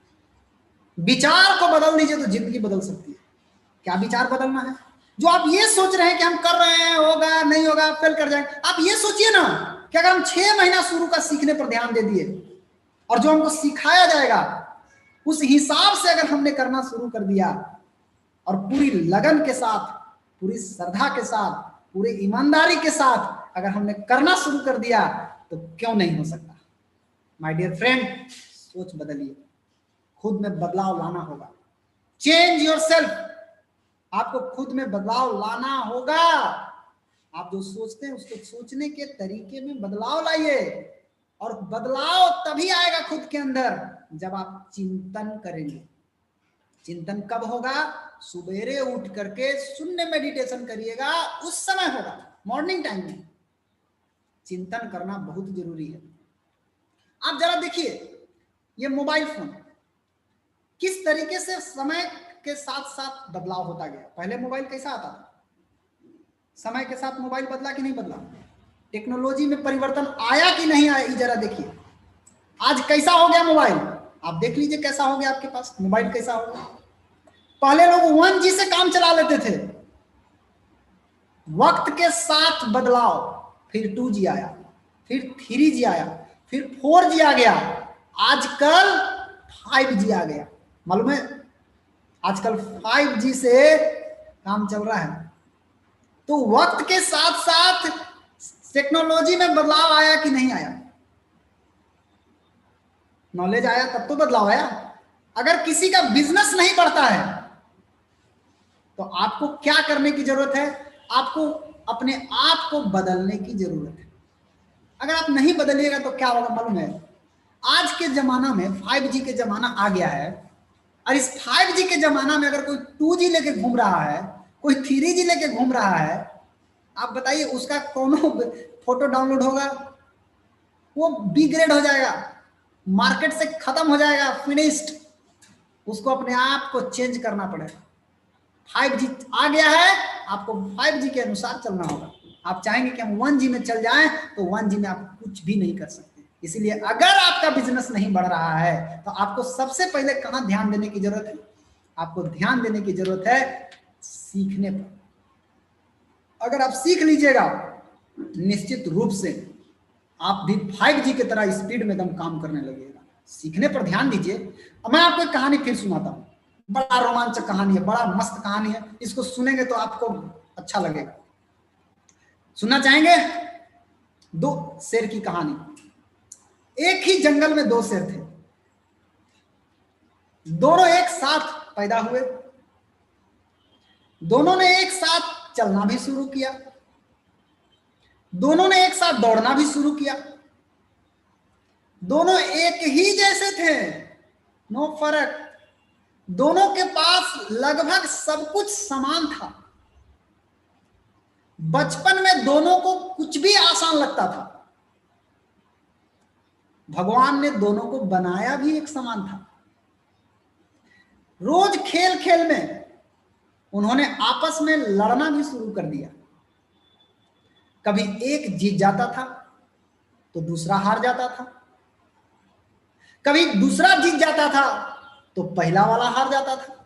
विचार को बदल दीजिए तो जिंदगी बदल सकती है। क्या विचार बदलना है? जो आप ये सोच रहे हैं कि हम कर रहे हैं, होगा नहीं होगा, फेल कर जाएंगे, आप ये सोचिए ना कि अगर हम 6 महीना शुरू का सीखने पर ध्यान दे दिए और जो हमको सिखाया जाएगा उस हिसाब से अगर हमने करना शुरू कर दिया और पूरी लगन के साथ, पूरी श्रद्धा के साथ, पूरी ईमानदारी के साथ अगर हमने करना शुरू कर दिया तो क्यों नहीं हो सकता? माय डियर फ्रेंड, सोच बदलिए, खुद में बदलाव लाना होगा। Change yourself. आपको खुद में बदलाव लाना होगा। आप जो सोचते हैं उसको सोचने के तरीके में बदलाव लाइए, और बदलाव तभी आएगा खुद के अंदर जब आप चिंतन करेंगे। चिंतन कब होगा? सुबेरे उठ करके शून्य मेडिटेशन करिएगा, उस समय होगा, मॉर्निंग टाइम में। चिंतन करना बहुत जरूरी है। आप जरा देखिए, ये मोबाइल फोन किस तरीके से समय के साथ साथ बदलाव होता गया। पहले मोबाइल कैसा आता था? समय के साथ मोबाइल बदला कि नहीं बदला? टेक्नोलॉजी में परिवर्तन आया कि नहीं आया? जरा देखिए आज कैसा हो गया मोबाइल। आप देख लीजिए कैसा हो गया आपके पास मोबाइल, कैसा हो गया। पहले लोग 1G से काम चला लेते थे, वक्त के साथ बदलाव, फिर 2G आया, फिर 3G आया, फिर 4G आ गया, आजकल 5G आ गया। मालूम है आजकल 5G से काम चल रहा है। तो वक्त के साथ साथ टेक्नोलॉजी में बदलाव आया कि नहीं आया? नॉलेज आया तब तो बदलाव आया। अगर किसी का बिजनेस नहीं बढ़ता है तो आपको क्या करने की जरूरत है? आपको अपने आप को बदलने की जरूरत है। अगर आप नहीं बदलिएगा तो क्या होगा मालूम है? आज के जमाना में 5G के जमाना आ गया है, और इस 5G के जमाना में अगर कोई 2G लेके घूम रहा है, कोई 3G लेके घूम रहा है, आप बताइए उसका कौन फोटो डाउनलोड होगा? वो डिग्रेड हो जाएगा, मार्केट से खत्म हो जाएगा, फिनिश्ड। उसको अपने आप को चेंज करना पड़ेगा। 5G आ गया है, आपको 5G के अनुसार चलना होगा। आप चाहेंगे कि हम 1G में चल जाएं तो 1G में आप कुछ भी नहीं कर सकते। इसीलिए अगर आपका बिजनेस नहीं बढ़ रहा है तो आपको सबसे पहले कहां ध्यान देने की जरूरत है? आपको ध्यान देने की जरूरत है सीखने पर। अगर आप सीख लीजिएगा, निश्चित रूप से आप भी 5G की तरह स्पीड में एकदम काम करने लगेगा। सीखने पर ध्यान दीजिए। अब मैं आपको एक कहानी फिर सुनाता हूं, बड़ा रोमांचक कहानी है, बड़ा मस्त कहानी है। इसको सुनेंगे तो आपको अच्छा लगेगा। सुनना चाहेंगे? 2 शेर की कहानी। एक ही जंगल में 2 शेर थे, दोनों एक साथ पैदा हुए, दोनों ने एक साथ चलना भी शुरू किया, दोनों ने एक साथ दौड़ना भी शुरू किया, दोनों एक ही जैसे थे, नो फर्क, दोनों के पास लगभग सब कुछ समान था। बचपन में दोनों को कुछ भी आसान लगता था। भगवान ने दोनों को बनाया भी एक समान था। रोज खेल खेल में उन्होंने आपस में लड़ना भी शुरू कर दिया। कभी एक जीत जाता था तो दूसरा हार जाता था, कभी दूसरा जीत जाता था तो पहला वाला हार जाता था।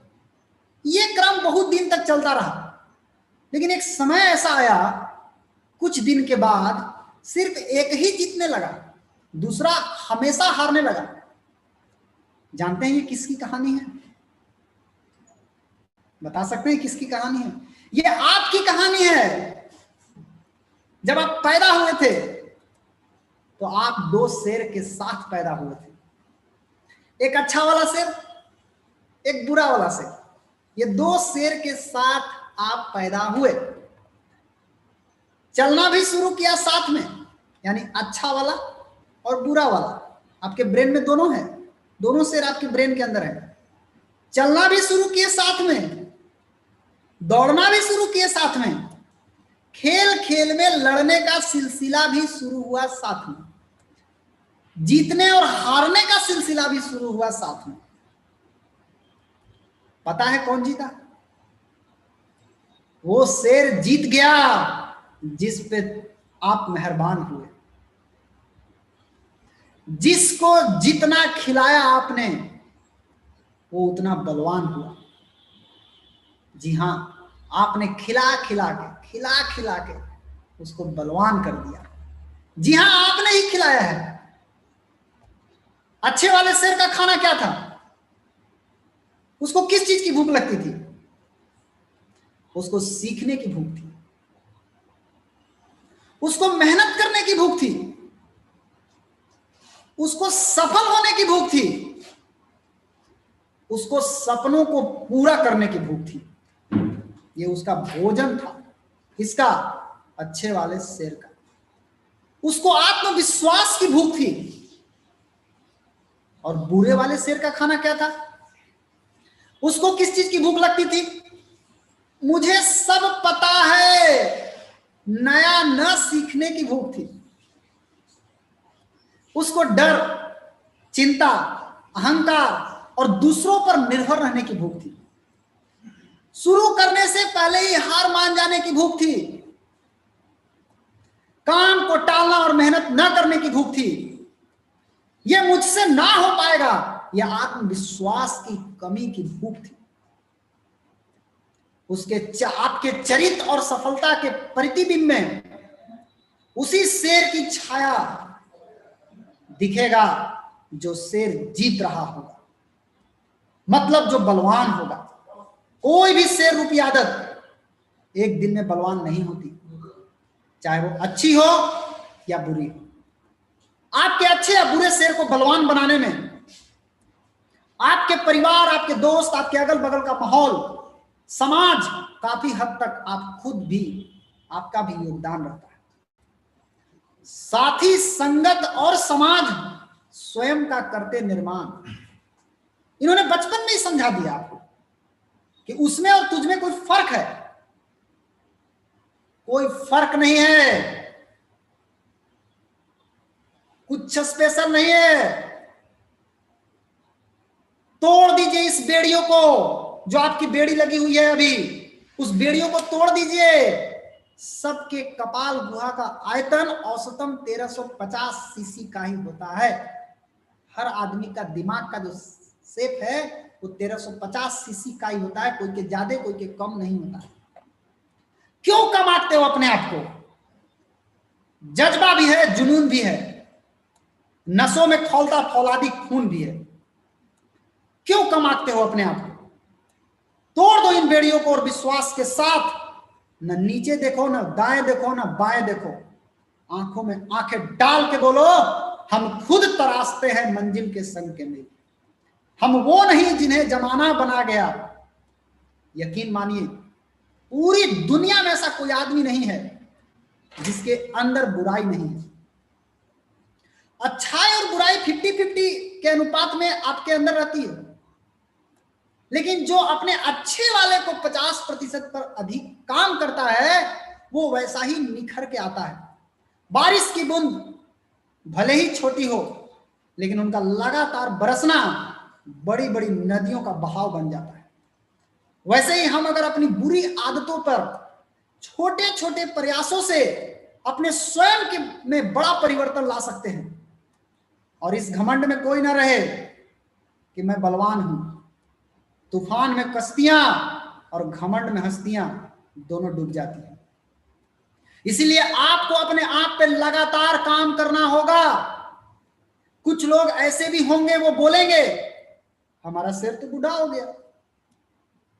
यह क्रम बहुत दिन तक चलता रहा, लेकिन एक समय ऐसा आया, कुछ दिन के बाद सिर्फ एक ही जीतने लगा, दूसरा हमेशा हारने लगा। जानते हैं ये किसकी कहानी है? बता सकते हैं किसकी कहानी है? ये आपकी कहानी है। जब आप पैदा हुए थे तो आप 2 शेर के साथ पैदा हुए थे, एक अच्छा वाला शेर, एक बुरा वाला शेर। ये 2 शेर के साथ आप पैदा हुए, चलना भी शुरू किया साथ में, यानी अच्छा वाला और बुरा वाला आपके ब्रेन में दोनों है, दोनों शेर आपके ब्रेन के अंदर है। चलना भी शुरू किए साथ में, दौड़ना भी शुरू किए साथ में, खेल खेल में लड़ने का सिलसिला भी शुरू हुआ साथ में, जीतने और हारने का सिलसिला भी शुरू हुआ साथ में। पता है कौन जीता? वो शेर जीत गया जिस पे आप मेहरबान हुए, जिसको जितना खिलाया आपने वो उतना बलवान हुआ। जी हां, आपने खिला खिला के उसको बलवान कर दिया। जी हां, आपने ही खिलाया है। अच्छे वाले शेर का खाना क्या था? उसको किस चीज की भूख लगती थी? उसको सीखने की भूख थी, उसको मेहनत करने की भूख थी, उसको सफल होने की भूख थी, उसको सपनों को पूरा करने की भूख थी। ये उसका भोजन था। इसका? अच्छे वाले शेर का। उसको आत्मविश्वास की भूख थी। और बुरे वाले शेर का खाना क्या था? उसको किस चीज की भूख लगती थी? मुझे सब पता है, नया न सीखने की भूख थी। उसको डर, चिंता, अहंकार और दूसरों पर निर्भर रहने की भूख थी। शुरू करने से पहले ही हार मान जाने की भूख थी। काम को टालना और मेहनत न करने की भूख थी। यह मुझसे ना हो पाएगा, यह आत्मविश्वास की कमी की भूख थी। उसके आपके चरित्र और सफलता के प्रतिबिंब में उसी शेर की छाया दिखेगा जो शेर जीत रहा होगा, मतलब जो बलवान होगा। कोई भी शेर रूपी आदत एक दिन में बलवान नहीं होती, चाहे वो अच्छी हो या बुरी हो। आपके अच्छे या बुरे शेर को बलवान बनाने में आपके परिवार, आपके दोस्त, आपके अगल बगल का माहौल, समाज, काफी हद तक आप खुद भी, आपका भी योगदान रहता है। साथी, संगत और समाज स्वयं का करते निर्माण। इन्होंने बचपन में ही समझा दिया आपको कि उसमें और तुझमें कोई फर्क है। कोई फर्क नहीं है, कुछ स्पेशल नहीं है। तोड़ दीजिए इस बेड़ियों को, जो आपकी बेड़ी लगी हुई है अभी, उस बेड़ियों को तोड़ दीजिए। सबके कपाल गुहा का आयतन औसतम 1350 सीसी का ही होता है। हर आदमी का दिमाग का जो शेप है वो 1350 सीसी का ही होता है, कोई के ज्यादा कोई के कम नहीं होता है। क्यों कम आंकते हो अपने आप को? जज्बा भी है, जुनून भी है, नसों में खौलता फौलादी खून भी है। क्यों कम आंकते हो अपने आप को? तोड़ दो इन बेड़ियों को और विश्वास के साथ न नीचे देखो, न दाएं देखो, न बाएं देखो, आंखों में आंखें डाल के बोलो, हम खुद तराशते हैं मंजिल के संग के मेल। हम वो नहीं जिन्हें जमाना बना गया। यकीन मानिए, पूरी दुनिया में ऐसा कोई आदमी नहीं है जिसके अंदर बुराई नहीं है। अच्छाई और बुराई 50-50 के अनुपात में आपके अंदर रहती है, लेकिन जो अपने अच्छे वाले को 50% पर अधिक काम करता है वो वैसा ही निखर के आता है। बारिश की बूंद भले ही छोटी हो, लेकिन उनका लगातार बरसना बड़ी बड़ी नदियों का बहाव बन जाता है। वैसे ही हम अगर अपनी बुरी आदतों पर छोटे छोटे प्रयासों से अपने स्वयं के में बड़ा परिवर्तन ला सकते हैं। और इस घमंड में कोई ना रहे कि मैं बलवान हूं। तूफान में कश्तियां और घमंड में हस्तियां दोनों डूब जाती हैं। इसीलिए आपको अपने आप पे लगातार काम करना होगा। कुछ लोग ऐसे भी होंगे, वो बोलेंगे हमारा सिर तो बूढ़ा हो गया,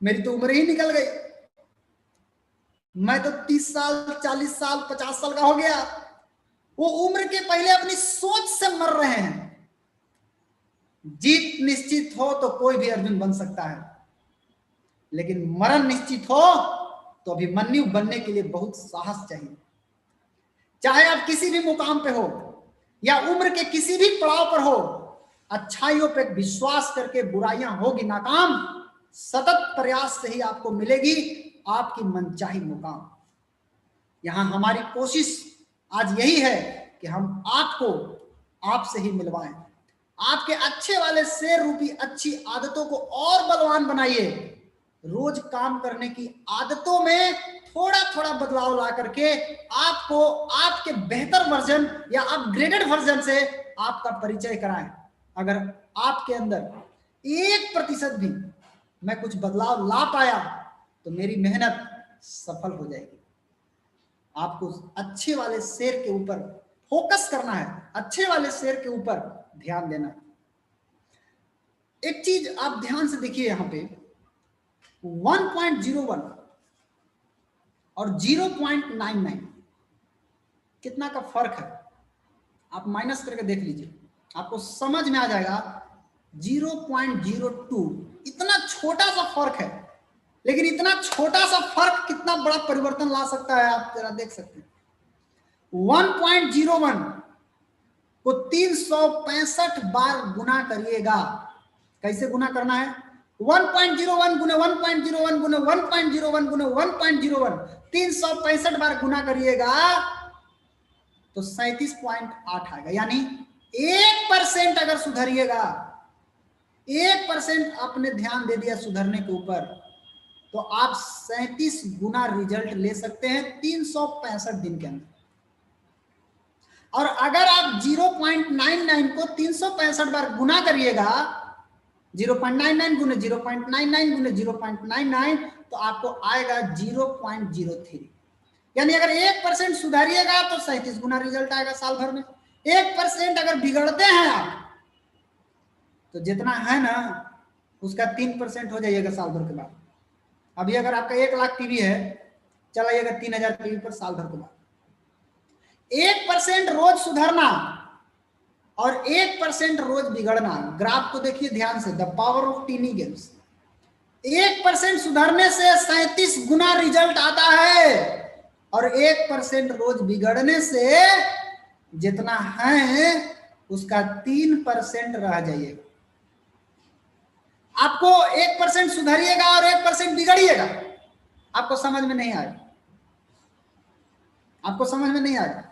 मेरी तो उम्र ही निकल गई, मैं तो 30 साल 40 साल 50 साल का हो गया। वो उम्र के पहले अपनी सोच से मर रहे हैं। जीत निश्चित हो तो कोई भी अर्जुन बन सकता है, लेकिन मरण निश्चित हो तो अभिमन्यु बनने के लिए बहुत साहस चाहिए। चाहे आप किसी भी मुकाम पे हो या उम्र के किसी भी पड़ाव पर हो, अच्छाइयों पे विश्वास करके बुराइयां होगी नाकाम, सतत प्रयास से ही आपको मिलेगी आपकी मनचाही मुकाम। यहां हमारी कोशिश आज यही है कि हम आपको आपसे ही मिलवाएं। आपके अच्छे वाले शेर रूपी अच्छी आदतों को और बलवान बनाइए। रोज काम करने की आदतों में थोड़ा थोड़ा बदलाव ला करके आपको आपके बेहतर वर्जन या अपग्रेडेड वर्जन से आपका परिचय कराएं। अगर आपके अंदर 1% भी मैं कुछ बदलाव ला पाया तो मेरी मेहनत सफल हो जाएगी। आपको अच्छे वाले शेर के ऊपर फोकस करना है, अच्छे वाले शेर के ऊपर ध्यान देना है। एक चीज आप ध्यान से देखिए, यहां पे 1.01 और 0.99 कितना का फर्क है, आप माइनस करके देख लीजिए, आपको समझ में आ जाएगा। 0.02 इतना छोटा सा फर्क है, लेकिन इतना छोटा सा फर्क कितना बड़ा परिवर्तन ला सकता है आप जरा देख सकते हैं। 1.01 को 365 बार गुना करिएगा। कैसे गुना करना है? 1.01 गुने 1.01 गुने 1.01 गुने 1.01 365 बार गुना करिएगा तो 37.8 आएगा। यानी 1% अगर सुधरिएगा, 1% आपने ध्यान दे दिया सुधरने के ऊपर, तो आप 37 गुना रिजल्ट ले सकते हैं 365 दिन के अंदर। और अगर आप 0.99 को 365 बार गुना करिएगा, 0.99 गुने 0.99 गुने 0.99, तो आपको आएगा 0.03। यानी अगर 1% सुधारिएगा तो 37 गुना रिजल्ट आएगा साल भर में। 1% अगर बिगड़ते हैं आप तो जितना है ना उसका 3% हो जाइएगा साल भर के बाद। अभी अगर आपका 1 लाख टीवी है, चलाइएगा 3000 टीवी पर साल भर के बाद। 1% रोज सुधरना और 1% रोज बिगड़ना, ग्राफ को देखिए ध्यान से, the power of tiny gains. 1% सुधरने से 37 गुना रिजल्ट आता है और 1% रोज बिगड़ने से जितना है उसका 3% रह जाइएगा। आपको 1% सुधरिएगा और 1% बिगड़िएगा, आपको समझ में नहीं आएगा, आपको समझ में नहीं आएगा।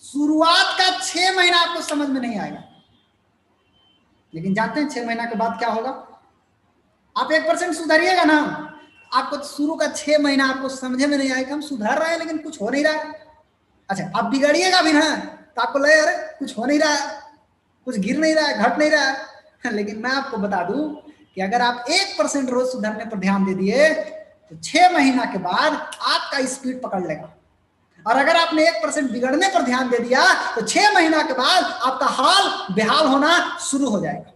शुरुआत का 6 महीना आपको समझ में नहीं आएगा, लेकिन जानते हैं 6 महीना के बाद क्या होगा? आप 1% सुधरिएगा ना, आपको शुरू का 6 महीना आपको समझे में नहीं आएगा, हम सुधर रहे हैं लेकिन कुछ हो नहीं रहा है। अच्छा, आप बिगड़िएगा भी ना तो आपको लगे अरे कुछ हो नहीं रहा है, कुछ गिर नहीं रहा है, घट नहीं रहा है। लेकिन मैं आपको बता दूं कि अगर आप 1% रोज सुधरने पर ध्यान दे दिए तो 6 महीना के बाद आपका स्पीड पकड़ लेगा। और अगर आपने 1% बिगड़ने पर ध्यान दे दिया तो 6 महीना के बाद आपका हाल बेहाल होना शुरू हो जाएगा।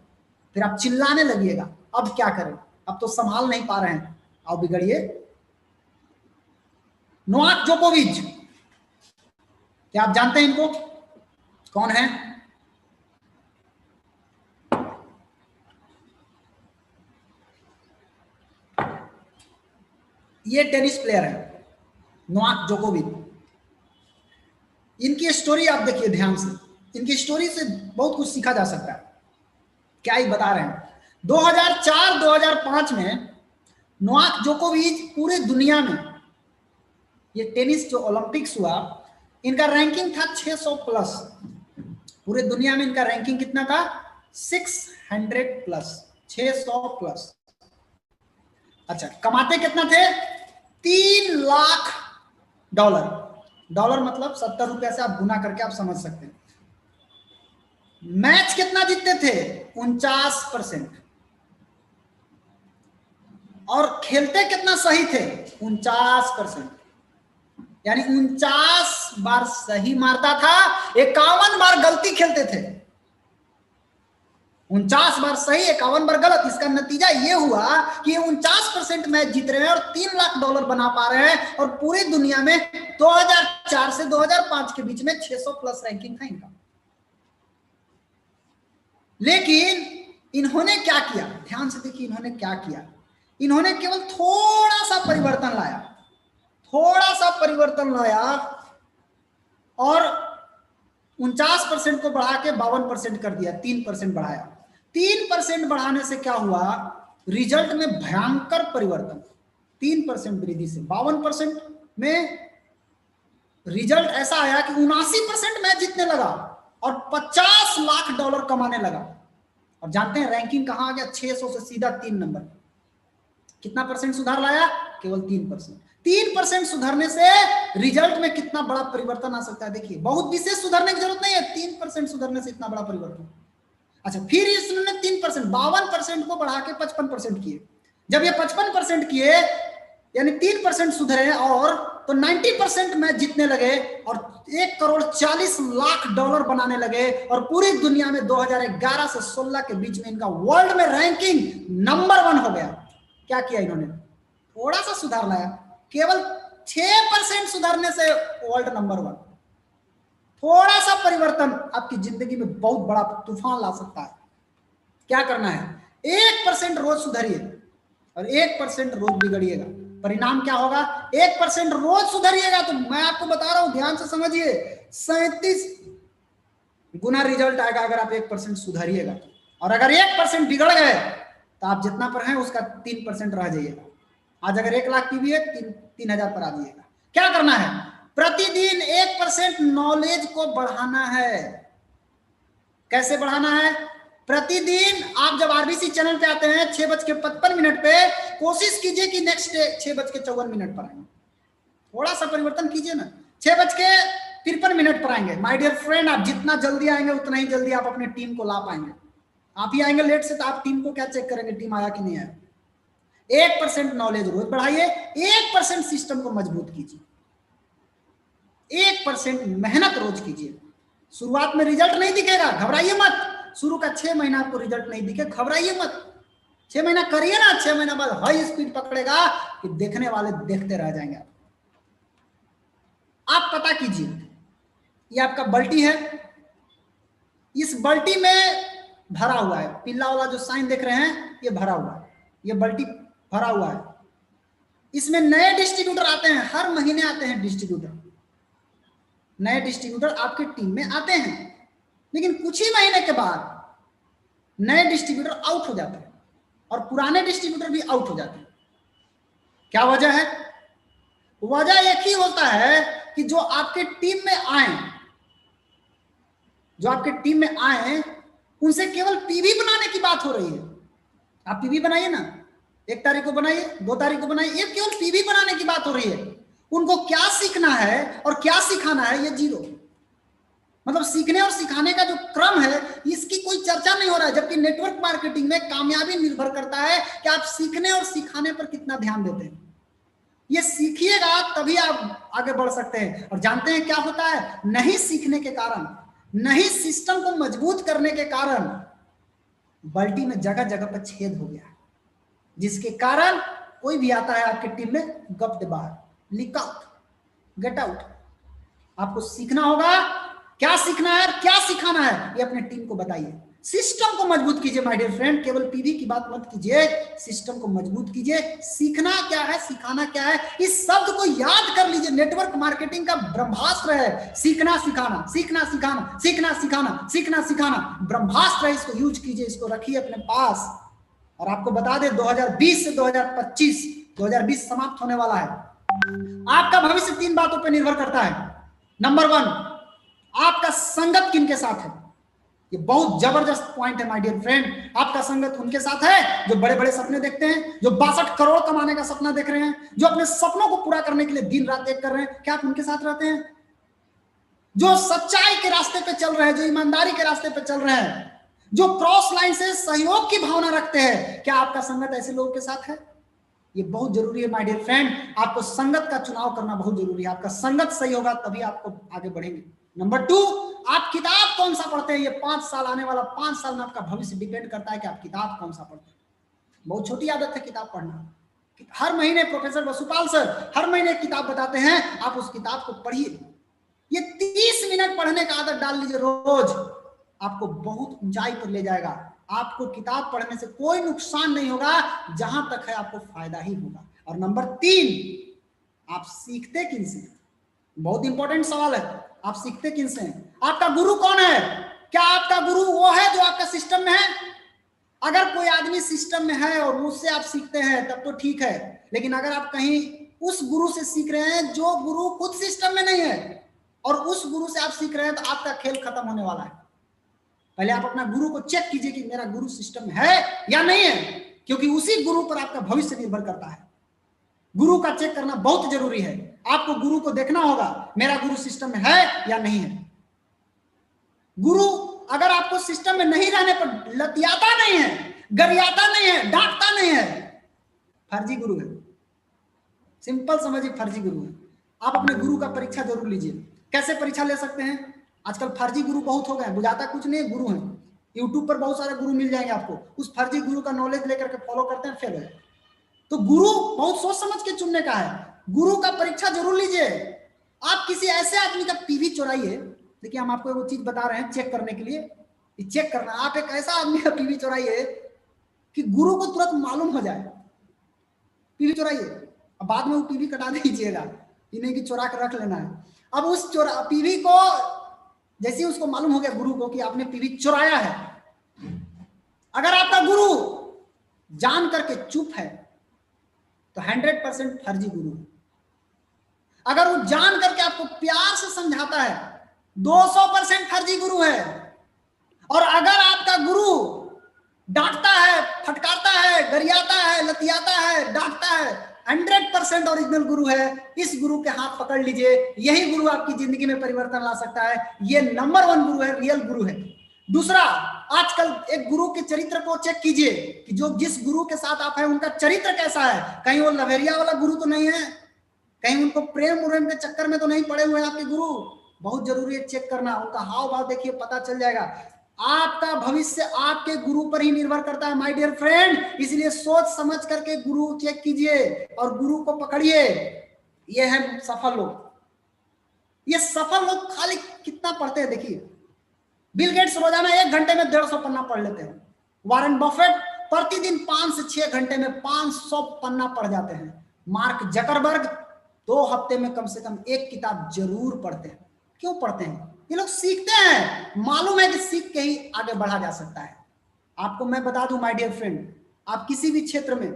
फिर आप चिल्लाने लगिएगा, अब क्या करें, अब तो संभाल नहीं पा रहे हैं, आओ बिगड़िए। नोवाक जोकोविच, क्या आप जानते हैं इनको? कौन है? ये टेनिस प्लेयर है नोवाक जोकोविच। इनकी स्टोरी आप देखिए ध्यान से, इनकी स्टोरी से बहुत कुछ सीखा जा सकता है। क्या ही बता रहे हैं, 2004-2005 में नोवाक जोकोविच पूरे दुनिया में, ये टेनिस जो ओलंपिक्स हुआ, इनका रैंकिंग था 600 प्लस। पूरे दुनिया में इनका रैंकिंग कितना था? 600 प्लस, 600 प्लस। अच्छा, कमाते कितना थे? $3 लाख। डॉलर मतलब 70 रुपया से आप गुना करके आप समझ सकते हैं। मैच कितना जीतते थे? 49%। और खेलते कितना सही थे? 49%। यानी 49 बार सही मारता था, 51 बार गलती खेलते थे। 49 बार सही, 51 बार गलत। इसका नतीजा ये हुआ कि 49% मैच जीत रहे हैं और $3 लाख बना पा रहे हैं। और पूरी दुनिया में 2004 से 2005 के बीच में 600 प्लस रैंकिंग था इनका। लेकिन इन्होंने क्या किया? ध्यान से देखिए, इन्होंने क्या किया? इन्होंने केवल थोड़ा सा परिवर्तन लाया, थोड़ा सा परिवर्तन लाया और 49% को बढ़ा के 52% कर दिया, 3% बढ़ाया। 3% बढ़ाने से क्या हुआ? रिजल्ट में भयंकर परिवर्तन। 3% वृद्धि से 52% में रिजल्ट ऐसा आया कि 79% मैच जीतने लगा और $50 लाख कमाने लगा। और जानते हैं रैंकिंग कहां आ गया? 600 से सीधा 3 नंबर। कितना परसेंट सुधार लाया? केवल 3%। 3% सुधरने से रिजल्ट में कितना बड़ा परिवर्तन आ सकता है। देखिए, बहुत विशेष सुधरने की जरूरत नहीं है, 3% सुधरने से इतना बड़ा परिवर्तन। अच्छा, फिर इसने 3%, 52% को बढ़ा के 55% किए। जब ये 55% किए यानी 3% सुधरे और तो 90% मैच जीतने लगे और $1,40,00,000 बनाने लगे। और पूरी दुनिया में 2011 से 16 के बीच में इनका वर्ल्ड में रैंकिंग नंबर 1 हो गया। क्या किया इन्होंने? थोड़ा सा सुधार लाया, केवल 6% सुधारने से वर्ल्ड नंबर 1। थोड़ा सा परिवर्तन आपकी जिंदगी में बहुत बड़ा तूफान ला सकता है। क्या करना है? 1% रोज सुधरिए और 1% रोज बिगड़िएगा। परिणाम क्या होगा? 1% रोज सुधरिएगा तो मैं आपको बता रहा हूं, ध्यान से समझिए, 37 गुना रिजल्ट आएगा अगर आप 1% सुधरिएगा। और अगर 1% बिगड़ गए तो आप जितना पर हैं उसका 3% रह जाइएगा। आज अगर 1 लाख की भी है, 3,000 पर आ जाइएगा। क्या करना है? प्रतिदिन 1% नॉलेज को बढ़ाना है। कैसे बढ़ाना है? प्रतिदिन आप जब आरबीसी चैनल पे आते हैं 6:55 पे, कोशिश कीजिए कि नेक्स्ट डे 6:54 पर आएंगे। थोड़ा सा परिवर्तन कीजिए ना, 6:53 पर आएंगे। माय डियर फ्रेंड, आप जितना जल्दी आएंगे उतना ही जल्दी आप अपने टीम को ला पाएंगे। आप ही आएंगे लेट से तो आप टीम को क्या चेक करेंगे, टीम आया कि नहीं आया। 1% नॉलेज रोज बढ़ाइए, 1% सिस्टम को मजबूत कीजिए, 1% मेहनत रोज कीजिए। शुरुआत में रिजल्ट नहीं दिखेगा, घबराइए मत। शुरू का 6 महीना आपको रिजल्ट नहीं दिखे, घबराइए मत। 6 महीना करिए ना, 6 महीना बाद हाई स्पीड पकड़ेगा कि देखने वाले देखते रह जाएंगे। आप पता कीजिए, ये आपका बल्टी है, इस बल्टी में भरा हुआ है, पीला वाला जो साइन देख रहे हैं ये भरा हुआ है, ये बल्टी भरा हुआ है। इसमें नए डिस्ट्रीब्यूटर आते हैं, हर महीने आते हैं डिस्ट्रीब्यूटर, नए डिस्ट्रीब्यूटर आपकी टीम में आते हैं। लेकिन कुछ ही महीने के बाद नए डिस्ट्रीब्यूटर आउट हो जाते हैं और पुराने डिस्ट्रीब्यूटर भी आउट हो जाते हैं। क्या वजह है? वजह एक ही होता है कि जो आपके टीम में आए उनसे केवल पीवी बनाने की बात हो रही है। आप पीवी बनाइए ना, 1 तारीख को बनाइए, 2 तारीख को बनाइए, ये केवल पीवी बनाने की बात हो रही है। उनको क्या सीखना है और क्या सिखाना है ये जीरो। मतलब सीखने और सिखाने का जो क्रम है इसकी कोई चर्चा नहीं हो रहा है। जबकि नेटवर्क मार्केटिंग में कामयाबी निर्भर करता है कि आप सीखने और सिखाने पर कितना ध्यान देते हैं। ये सीखिएगा तभी आप आगे बढ़ सकते हैं। और जानते हैं क्या होता है? नहीं सीखने के कारण, नहीं सिस्टम को मजबूत करने के कारण बल्टी में जगह जगह पर छेद हो गया, जिसके कारण कोई भी आता है आपकी टीम में, गप दे बाहर, लीक आउट, गेट आउट। आपको सीखना होगा, क्या सीखना है, क्या सिखाना है, ये अपने टीम को बताइए। सिस्टम को मजबूत कीजिए माय डियर फ्रेंड, केवल पीवी की बात मत कीजिए, सिस्टम को मजबूत कीजिए। सीखना क्या है, सिखाना क्या है, इस शब्द को याद कर लीजिए। नेटवर्क मार्केटिंग का ब्रह्मास्त्र है सीखना सिखाना, सीखना सिखाना, सीखना सिखाना, सीखना सिखाना, ब्रह्मास्त्र है। इसको यूज कीजिए, इसको रखिए अपने पास। और आपको बता दें 2020 से 2025, 2020 समाप्त होने वाला है। आपका भविष्य 3 बातों पर निर्भर करता है। नंबर 1, आपका संगत किनके साथ है। ये बहुत जबरदस्त पॉइंट है माय डियर फ्रेंड। आपका संगत उनके साथ है जो बड़े बड़े सपने देखते हैं, जो 62 करोड़ कमाने का सपना देख रहे हैं, जो अपने सपनों को पूरा करने के लिए दिन रात एक कर रहे हैं। क्या आप उनके साथ रहते हैं? जो सच्चाई के रास्ते पे चल रहे हैं, जो ईमानदारी के रास्ते पे चल रहे हैं, जो क्रॉस लाइन से सहयोग की भावना रखते हैं, क्या आपका संगत ऐसे लोगों के साथ है? ये बहुत जरूरी है माय डियर फ्रेंड। आपको संगत का चुनाव करना बहुत जरूरी है। आपका संगत सही होगा तभी आपको आगे बढ़ेंगे। नंबर 2, आप किताब कौन सा पढ़ते हैं। ये 5 साल, आने वाला 5 साल में आपका भविष्य डिपेंड करता है कि आप किताब कौन सा पढ़ते हैं। बहुत छोटी आदत है किताब पढ़ना। हर महीने प्रोफेसर वसुपाल सर हर महीने एक किताब बताते हैं, आप उस किताब को पढ़िए। ये 30 मिनट पढ़ने का आदत डाल लीजिए रोज, आपको बहुत ऊंचाई पर ले जाएगा। आपको किताब पढ़ने से कोई नुकसान नहीं होगा, जहां तक है आपको फायदा ही होगा। और नंबर 3, आप सीखते किनसे? बहुत इंपॉर्टेंट सवाल है। आप सीखते किनसे हैं? आपका गुरु कौन है? क्या आपका गुरु वो है जो आपका सिस्टम में है? अगर कोई आदमी सिस्टम में है और उससे आप सीखते हैं तब तो ठीक है। लेकिन अगर आप कहीं उस गुरु से सीख रहे हैं जो गुरु खुद सिस्टम में नहीं है और उस गुरु से आप सीख रहे हैं, तो आपका खेल खत्म होने वाला है। पहले आप अपना गुरु को चेक कीजिए कि मेरा गुरु सिस्टम में है या नहीं है, क्योंकि उसी गुरु पर आपका भविष्य निर्भर करता है। गुरु का चेक करना बहुत जरूरी है। आपको गुरु को देखना होगा, मेरा गुरु सिस्टम में है या नहीं है। गुरु अगर आपको सिस्टम में नहीं रहने पर लतियाता नहीं है, गरियाता नहीं है, डांटता नहीं है, फर्जी गुरु है। सिंपल समझिए, फर्जी गुरु है। आप अपने गुरु का परीक्षा जरूर लीजिए। कैसे परीक्षा ले सकते हैं? आजकल फर्जी गुरु बहुत हो गए, बुझाता कुछ नहीं, गुरु हैं। यूट्यूब पर बहुत सारे गुरु मिल जाएंगे आपको, उस फर्जी गुरु का नॉलेज लेकर के फॉलो करते हैं, फेल हो जाए। तो गुरु बहुत सोच समझ के चुनने का है। गुरु का परीक्षा जरूर लीजिए। आप किसी ऐसे आदमी का पीवी चुराइए। देखिए, हम आपको एक चीज बता रहे हैं चेक करने के लिए, चेक करना। आप एक ऐसा आदमी का पीवी चुराइए कि गुरु को तुरंत मालूम हो जाए। पीवी चुराइए, अब बाद में वो पीवी कटा दीजिएगा, इन्हें की चुरा कर रख लेना है। अब उस पीवी को जैसे ही उसको मालूम हो गया गुरु को कि आपने पीवी चुराया है, अगर आपका गुरु जान करके चुप है तो 100% फर्जी गुरु है। अगर वो जान करके आपको प्यार से समझाता है, 200% फर्जी गुरु है। और अगर आपका गुरु डांटता है, फटकारता है, गरियाता है, लतियाता है, डांटता है, 100% ओरिजिनल गुरु है। इस गुरु के हाथ पकड़ लीजिए, यही गुरु आपकी जिंदगी में परिवर्तन ला सकता है। ये नंबर 1 गुरु है, रियल गुरु है। दूसरा, आजकल एक गुरु के चरित्र को चेक कीजिए कि जो जिस गुरु के साथ आप हैं उनका चरित्र कैसा है। कहीं वो लवेरिया वाला गुरु तो नहीं है, कहीं उनको प्रेम उरेम के चक्कर में तो नहीं पड़े हुए हैं आपके गुरु। बहुत जरूरी है चेक करना। उनका हाव भाव देखिए, पता चल जाएगा। आपका भविष्य आपके गुरु पर ही निर्भर करता है माय डियर फ्रेंड। इसलिए सोच समझ करके गुरु चेक कीजिए और गुरु को पकड़िए। ये है सफल लोग। ये सफल लोग खाली कितना पढ़ते हैं देखिए। बिल गेट्स रोजाना 1 घंटे में 150 पन्ना पढ़ लेते हैं। वॉरेन बफेट प्रतिदिन 5 से 6 घंटे में 500 पन्ना पढ़ जाते हैं। मार्क जकरबर्ग 2 हफ्ते में कम से कम 1 किताब जरूर पढ़ते हैं। क्यों पढ़ते हैं? ये लोग सीखते हैं, मालूम है कि सीख के ही आगे बढ़ा जा सकता है। आपको मैं बता दूं माय डियर फ्रेंड, आप किसी भी क्षेत्र में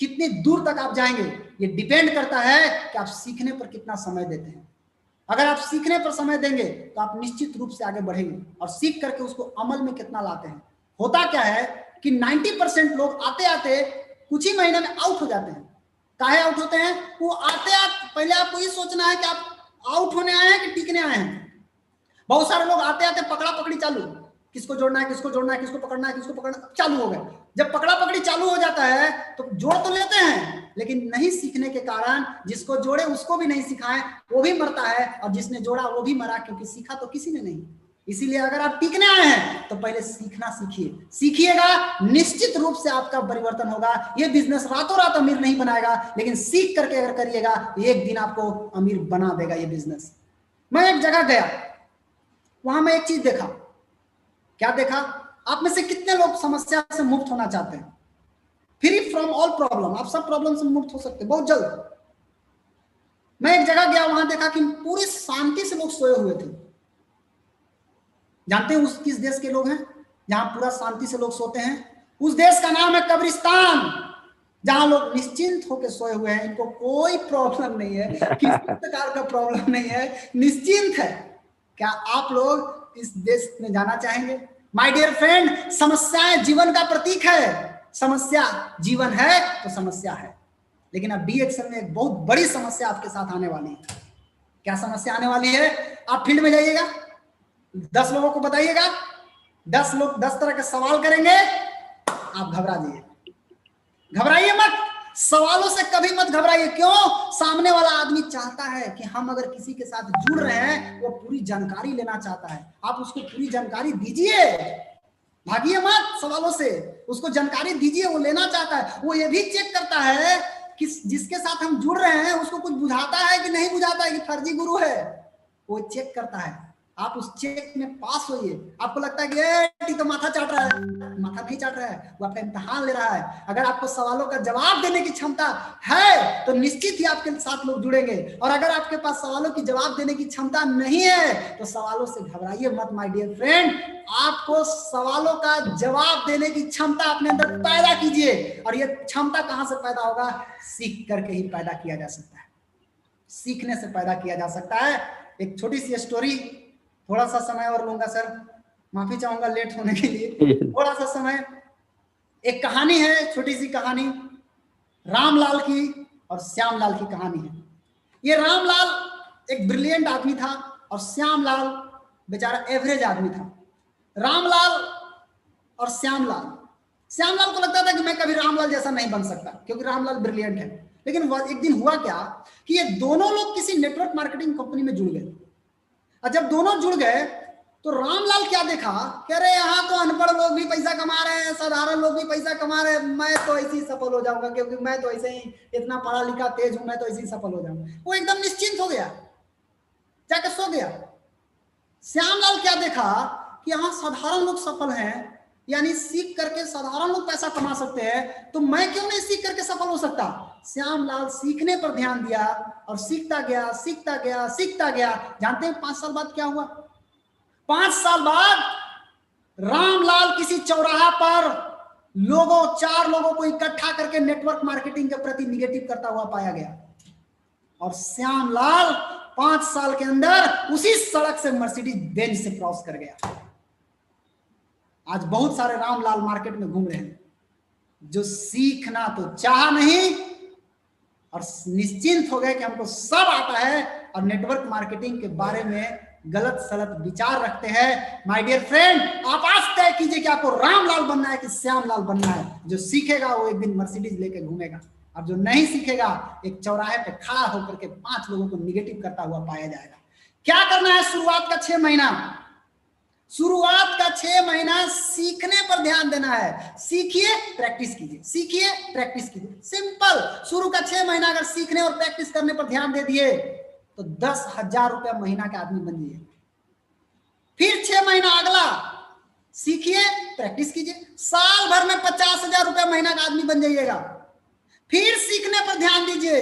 कितनी दूर तक आप जाएंगे ये डिपेंड करता है कि आप सीखने पर कितना समय देते हैं। अगर आप सीखने पर समय देंगे तो आप निश्चित रूप से आगे बढ़ेंगे, और सीख करके उसको अमल में कितना लाते हैं। होता क्या है कि 90% लोग आते आते कुछ ही महीने में आउट हो जाते हैं। काहे आउट होते हैं? वो आते आते पहले आपको ये सोचना है कि आप आउट होने आए हैं कि टिकने आए हैं। बहुत सारे लोग आते आते पकड़ा पकड़ी चालू, किसको जोड़ना है, किसको जोड़ना है, किसको पकड़ना है, किसको पकड़ना, चालू हो गया। जब पकड़ा पकड़ी चालू हो जाता है तो जोड़ तो लेते हैं, लेकिन नहीं सीखने के कारण जिसको जोड़े उसको भी नहीं सिखाएं, वो भी मरता है, और जिसने जोड़ा वो भी मरा, क्योंकि सीखा तो किसी ने नहीं। इसीलिए अगर आप टिकने आए हैं तो पहले सीखना सीखिए। सीखिएगा, निश्चित रूप से आपका परिवर्तन होगा। ये बिजनेस रातों रात अमीर नहीं बनाएगा, लेकिन सीख करके अगर करिएगा एक दिन आपको अमीर बना देगा ये बिजनेस। मैं एक जगह गया, वहां मैं एक चीज देखा। क्या देखा? आप में से कितने लोग समस्या से मुक्त होना चाहते हैं? फ्री फ्रॉम ऑल प्रॉब्लम, आप सब प्रॉब्लम से मुक्त हो सकते हैं बहुत जल्द। मैं एक जगह गया, वहां देखा कि पूरी शांति से लोग सोए हुए थे। जानते हैं उस किस देश के लोग हैं जहां पूरा शांति से लोग सोते हैं? उस देश का नाम है कब्रिस्तान, जहां लोग निश्चिंत होकर सोए हुए हैं। इनको कोई प्रॉब्लम नहीं है, किसी प्रकार का प्रॉब्लम नहीं है, निश्चिंत है। क्या आप लोग इस देश में जाना चाहेंगे? माय डियर फ्रेंड, समस्याएं जीवन का प्रतीक है। समस्या जीवन है तो समस्या है, लेकिन अब बी एक्शन में एक बहुत बड़ी समस्या आपके साथ आने वाली है। क्या समस्या आने वाली है? आप फील्ड में जाइएगा, 10 लोगों को बताइएगा, 10 लोग 10 तरह के सवाल करेंगे, आप घबरा जाइए। घबराइए मत, सवालों से कभी मत घबराइए। क्यों? सामने वाला आदमी चाहता है कि हम अगर किसी के साथ जुड़ रहे हैं, वो पूरी जानकारी लेना चाहता है। आप उसको पूरी जानकारी दीजिए, भागिए मत सवालों से, उसको जानकारी दीजिए। वो लेना चाहता है, वो ये भी चेक करता है कि जिसके साथ हम जुड़ रहे हैं उसको कुछ बुझाता है कि नहीं बुझाता है, कि फर्जी गुरु है, वो चेक करता है। आप उस चेक में पास होइए। आपको लगता है कि ये तो माथा चाट रहा है, माथा नहीं चाट रहा है, वो आपका इम्तिहान ले रहा है। अगर आपको सवालों का जवाब देने की क्षमता है तो निश्चित ही आपके साथ लोग जुड़ेंगे, और अगर आपके पास सवालों की जवाब देने की क्षमता नहीं है तो सवालों से घबराइए मत माय डियर फ्रेंड। आपको सवालों का जवाब देने की क्षमता अपने अंदर पैदा कीजिए, और ये क्षमता कहां से पैदा होगा? सीख करके ही पैदा किया जा सकता है, सीखने से पैदा किया जा सकता है। एक छोटी सी स्टोरी, थोड़ा सा समय और लूंगा सर, माफी चाहूंगा लेट होने के लिए, थोड़ा सा समय। एक कहानी है, छोटी सी कहानी, रामलाल की और श्यामलाल की कहानी है। ये रामलाल एक ब्रिलियंट आदमी था और श्यामलाल बेचारा एवरेज आदमी था। रामलाल और श्यामलाल को लगता था कि मैं कभी रामलाल जैसा नहीं बन सकता, क्योंकि रामलाल ब्रिलियंट है। लेकिन एक दिन हुआ क्या कि ये दोनों लोग किसी नेटवर्क मार्केटिंग कंपनी में जुड़ गए, और जब दोनों जुड़ गए तो रामलाल क्या देखा कि अरे यहाँ तो अनपढ़ लोग भी पैसा कमा रहे हैं, साधारण लोग भी पैसा कमा रहे हैं, मैं तो ऐसे ही सफल हो जाऊंगा, क्योंकि मैं तो ऐसे ही इतना पढ़ा लिखा तेज हूं, मैं तो ऐसे ही सफल हो जाऊंगा। वो एकदम निश्चिंत हो गया, जाकर सो गया। श्यामलाल क्या देखा कि यहाँ साधारण लोग सफल हैं, यानी सीख करके साधारण लोग पैसा कमा सकते हैं, तो मैं क्यों नहीं सीख करके सफल हो सकता? श्यामलाल सीखने पर ध्यान दिया और सीखता गया, सीखता गया, सीखता गया। जानते हैं 5 साल बाद क्या हुआ? 5 साल बाद रामलाल किसी चौराहा पर 4 लोगों को इकट्ठा करके नेटवर्क मार्केटिंग के प्रति निगेटिव करता हुआ पाया गया, और श्यामलाल 5 साल के अंदर उसी सड़क से मर्सिडीज बेंज से क्रॉस कर गया। आज बहुत सारे रामलाल मार्केट में घूम रहे हैं जो सीखना तो चाहा नहीं और निश्चिंत हो गए कि हमको सब आता है, और नेटवर्क मार्केटिंग के बारे में गलत सलत विचार रखते हैं। माय डियर फ्रेंड, आप आज तय कीजिए कि आपको रामलाल बनना है कि श्यामलाल बनना है। जो सीखेगा वो एक दिन मर्सिडीज लेके घूमेगा, और जो नहीं सीखेगा एक चौराहे पे खड़ा होकर के 5 लोगों को निगेटिव करता हुआ पाया जाएगा। क्या करना है? शुरुआत का 6 महीना सीखने पर ध्यान देना है। सीखिए, प्रैक्टिस कीजिए, सीखिए, प्रैक्टिस कीजिए, सिंपल। शुरू का 6 महीना अगर सीखने और प्रैक्टिस करने पर ध्यान दे दिए तो 10,000 रुपया महीना का आदमी बन जाइए। फिर 6 महीना अगला सीखिए, प्रैक्टिस कीजिए, साल भर में 50,000 रुपया महीना का आदमी बन जाइएगा। फिर सीखने पर ध्यान दीजिए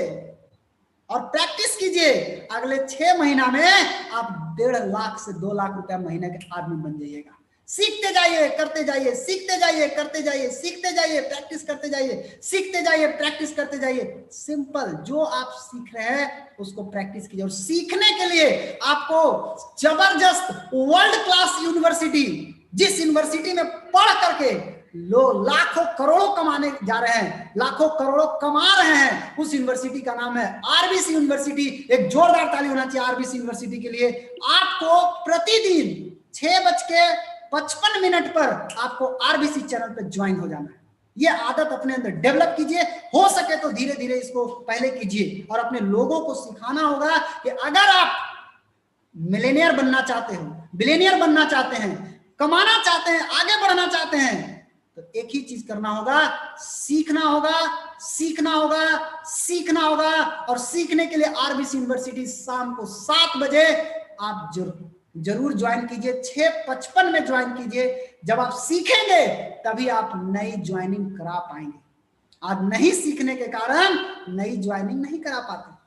और प्रैक्टिस कीजिए। अगले 6 महीना में आप 1.5 लाख से 2 लाख रुपया महीने के आदमी बन जाइएगा। सीखते जाइए, करते जाइए, सीखते जाइए, करते जाइए, सीखते जाइए, प्रैक्टिस करते जाइए, सीखते जाइए, प्रैक्टिस करते जाइए। सिंपल, जो आप सीख रहे हैं उसको प्रैक्टिस कीजिए। और सीखने के लिए आपको जबरदस्त वर्ल्ड क्लास यूनिवर्सिटी, जिस यूनिवर्सिटी में पढ़ करके लोग लाखों करोड़ों कमाने जा रहे हैं, लाखों करोड़ों कमा रहे हैं, उस यूनिवर्सिटी का नाम है आरबीसी यूनिवर्सिटी। एक जोरदार ताली होना चाहिए आरबीसी यूनिवर्सिटी के लिए। आपको प्रतिदिन 6:55 पर आपको आरबीसी चैनल पे ज्वाइन हो जाना है। ये आदत अपने अंदर डेवलप कीजिए। हो सके तो धीरे धीरे इसको पहले कीजिए और अपने लोगों को सिखाना होगा कि अगर आप मिलेनियर बनना चाहते हो, बिलियनियर बनना चाहते हैं, कमाना चाहते हैं, आगे बढ़ना चाहते हैं, तो एक ही चीज करना होगा, सीखना होगा, सीखना होगा, सीखना होगा। और सीखने के लिए आरबीसी यूनिवर्सिटी शाम को 7 बजे आप जरूर ज्वाइन कीजिए। 6:55 में ज्वाइन कीजिए। जब आप सीखेंगे तभी आप नई ज्वाइनिंग करा पाएंगे। आज नहीं सीखने के कारण नई ज्वाइनिंग नहीं करा पाते।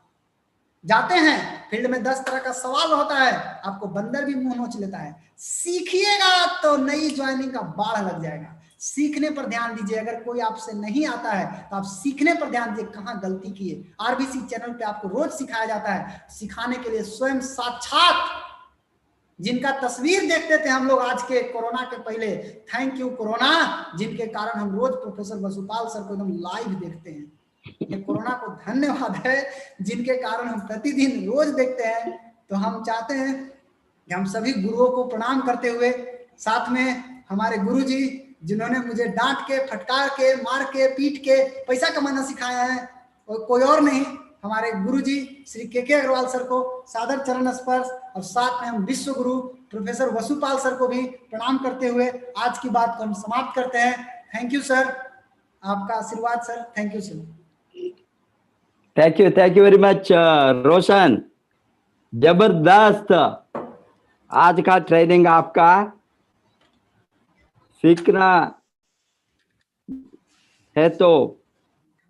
जाते हैं फील्ड में 10 तरह का सवाल होता है, आपको बंदर भी मुंह नोच लेता है। सीखिएगा तो नई ज्वाइनिंग का बाढ़ लग जाएगा। सीखने पर ध्यान दीजिए। अगर कोई आपसे नहीं आता है तो आप सीखने पर ध्यान दीजिए, कहां गलती किए। आरबीसी चैनल पे आपको रोज सिखाया जाता है। सिखाने के लिए स्वयं साक्षात जिनका तस्वीर देखते थे हम लोग आज के कोरोना के पहले, थैंक यू कोरोना, जिनके कारण हम रोज प्रोफेसर वसुपाल सर को एकदम लाइव देखते हैं। ये कोरोना को धन्यवाद है, जिनके कारण हम प्रतिदिन रोज देखते हैं। तो हम चाहते हैं कि हम सभी गुरुओं को प्रणाम करते हुए, साथ में हमारे गुरुजी जिन्होंने मुझे डांट के, फटकार के, मार के, पीट के पैसा कमाना सिखाया है, और कोई और नहीं, हमारे गुरुजी श्री के अग्रवाल सर को सादर चरण स्पर्श, और साथ में हम विश्व गुरु प्रोफेसर वसुपाल सर को भी प्रणाम करते हुए आज की बात को हम समाप्त करते हैं। थैंक यू सर, आपका आशीर्वाद sir. Thank you sir. Thank you very much Roshan, जबरदस्त आज का ट्रेनिंग आपका। सीखना है तो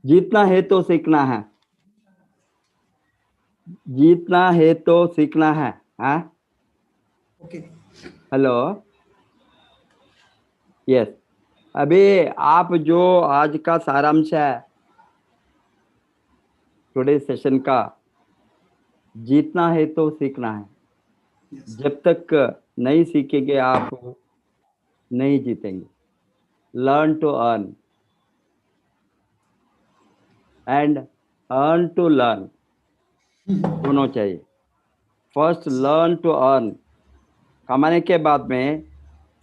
जीतना है तो सीखना है, जीतना है तो सीखना है। हाँ ओके, हेलो, यस। अभी आप जो आज का सारांश है टुडे सेशन का, जीतना है तो सीखना है। जब तक नहीं सीखेंगे आप नहीं जीतेंगे। Learn to earn and earn to learn, दोनों चाहिए। फर्स्ट लर्न टू अर्न, कमाने के बाद में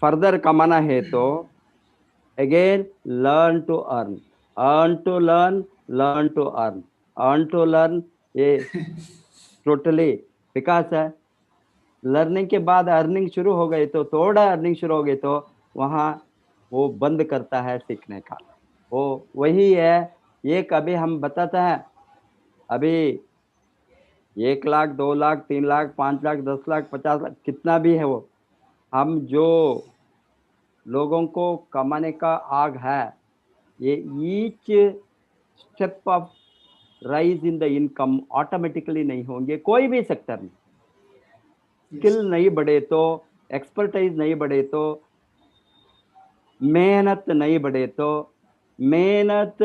फर्दर कमाना है तो again learn to earn, earn to learn, learn to earn, earn to learn. ये टोटली विकास है। लर्निंग के बाद अर्निंग शुरू हो गई तो, थोड़ा अर्निंग शुरू हो गई तो वहाँ वो बंद करता है सीखने का। वो वही है। ये कभी हम बताते हैं अभी 1 लाख, 2 लाख, 3 लाख, 5 लाख, 10 लाख, 50 लाख, कितना भी है वो, हम जो लोगों को कमाने का आग है, ये each step of rise in the income automatically नहीं होंगे कोई भी सेक्टर में। स्किल नहीं बढ़े तो, एक्सपर्टाइज नहीं बढ़े तो, मेहनत नहीं बढ़े तो, मेहनत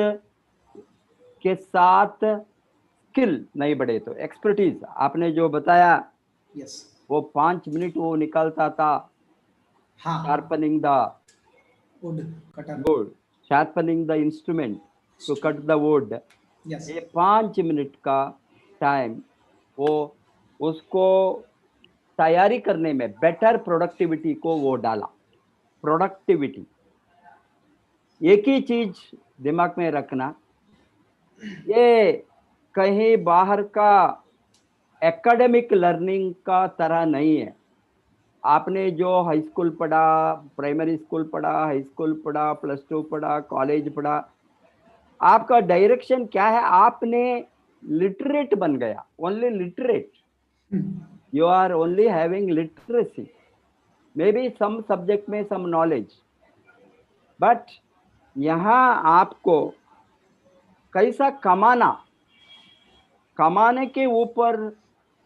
के साथ स्किल नहीं बढ़े तो, एक्सपर्टीज आपने जो बताया, यस, वो 5 मिनट वो निकालता था। हाँ, sharpening the wood cutter, wood, sharpening the instrument to cut the wood. Yes, ये 5 मिनट का टाइम वो उसको तैयारी करने में, बेटर प्रोडक्टिविटी को वो डाला। प्रोडक्टिविटी, एक ही चीज दिमाग में रखना, ये कहीं बाहर का एकेडमिक लर्निंग का तरह नहीं है। आपने जो हाई स्कूल पढ़ा, प्राइमरी स्कूल पढ़ा, हाई स्कूल पढ़ा, +2 पढ़ा, कॉलेज पढ़ा, आपका डायरेक्शन क्या है? आपने लिटरेट बन गया, only literate. You are only having literacy, maybe some subject में some knowledge, but यहाँ आपको कैसा कमाना, कमाने के ऊपर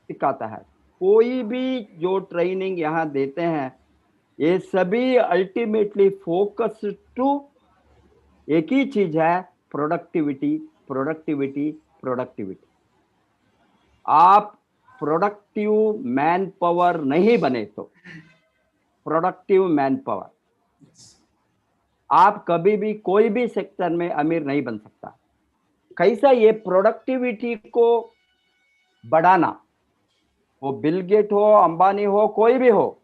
सिखाता है। कोई भी जो ट्रेनिंग यहाँ देते हैं ये सभी अल्टीमेटली फोकस टू एक ही चीज है, प्रोडक्टिविटी प्रोडक्टिविटी प्रोडक्टिविटी। आप प्रोडक्टिव मैन पावर नहीं बने तो प्रोडक्टिव मैन पावर आप कभी भी कोई भी सेक्टर में अमीर नहीं बन सकता। कैसा ये प्रोडक्टिविटी को बढ़ाना, वो बिल गेट हो, अंबानी हो, कोई भी हो,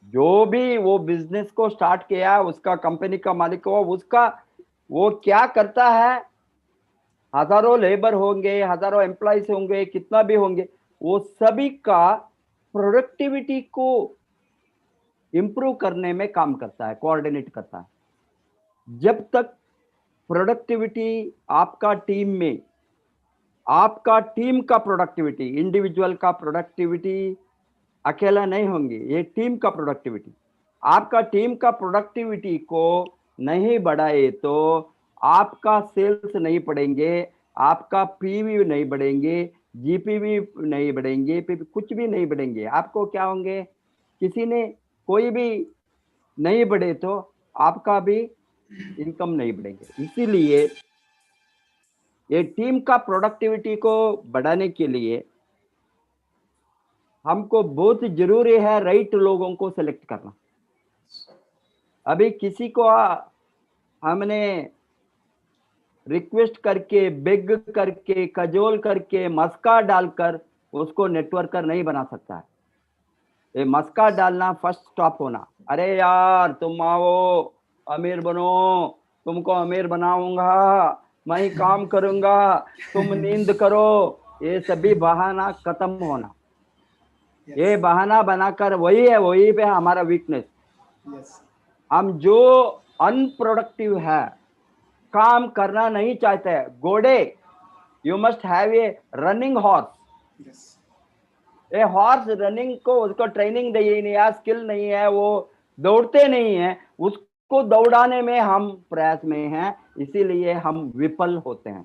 जो भी वो बिजनेस को स्टार्ट किया, उसका कंपनी का मालिक हो, उसका वो क्या करता है, हजारों लेबर होंगे, हजारों एम्प्लॉयज होंगे, कितना भी होंगे, वो सभी का प्रोडक्टिविटी को इंप्रूव करने में काम करता है, कोऑर्डिनेट करता है। जब तक प्रोडक्टिविटी आपका टीम में, आपका टीम का प्रोडक्टिविटी, इंडिविजुअल का प्रोडक्टिविटी अकेला नहीं होंगे, ये टीम का प्रोडक्टिविटी, आपका टीम का प्रोडक्टिविटी को नहीं बढ़ाए तो आपका सेल्स नहीं बढ़ेंगे, आपका पीवी नहीं बढ़ेंगे, जीपीवी नहीं बढ़ेंगे, कुछ भी नहीं बढ़ेंगे। आपको क्या होंगे, किसी ने कोई भी नहीं बढ़े तो आपका भी इनकम नहीं बढ़ेंगे। इसीलिए ये टीम का प्रोडक्टिविटी को बढ़ाने के लिए हमको बहुत जरूरी है राइट लोगों को सेलेक्ट करना। अभी किसी को हमने रिक्वेस्ट करके, बेग करके, कजोल करके, मस्का डालकर उसको नेटवर्कर नहीं बना सकता है। ये मस्का डालना फर्स्ट स्टॉप होना। अरे यार तुम आओ, अमीर बनो, तुमको अमीर बनाऊंगा, मैं ही काम करूंगा, तुम नींद करो, ये सभी बहाना खत्म होना। ये बहाना बनाकर वही है, वही पे हमारा वीकनेस। हम जो अनप्रोडक्टिव है, काम करना नहीं चाहते, घोड़े, you must have a running horse. A horse running को, उसको ट्रेनिंग नहीं है, स्किल नहीं है, वो दौड़ते नहीं है, उसको दौड़ाने में हम प्रयास में हैं, इसीलिए हम विफल होते हैं।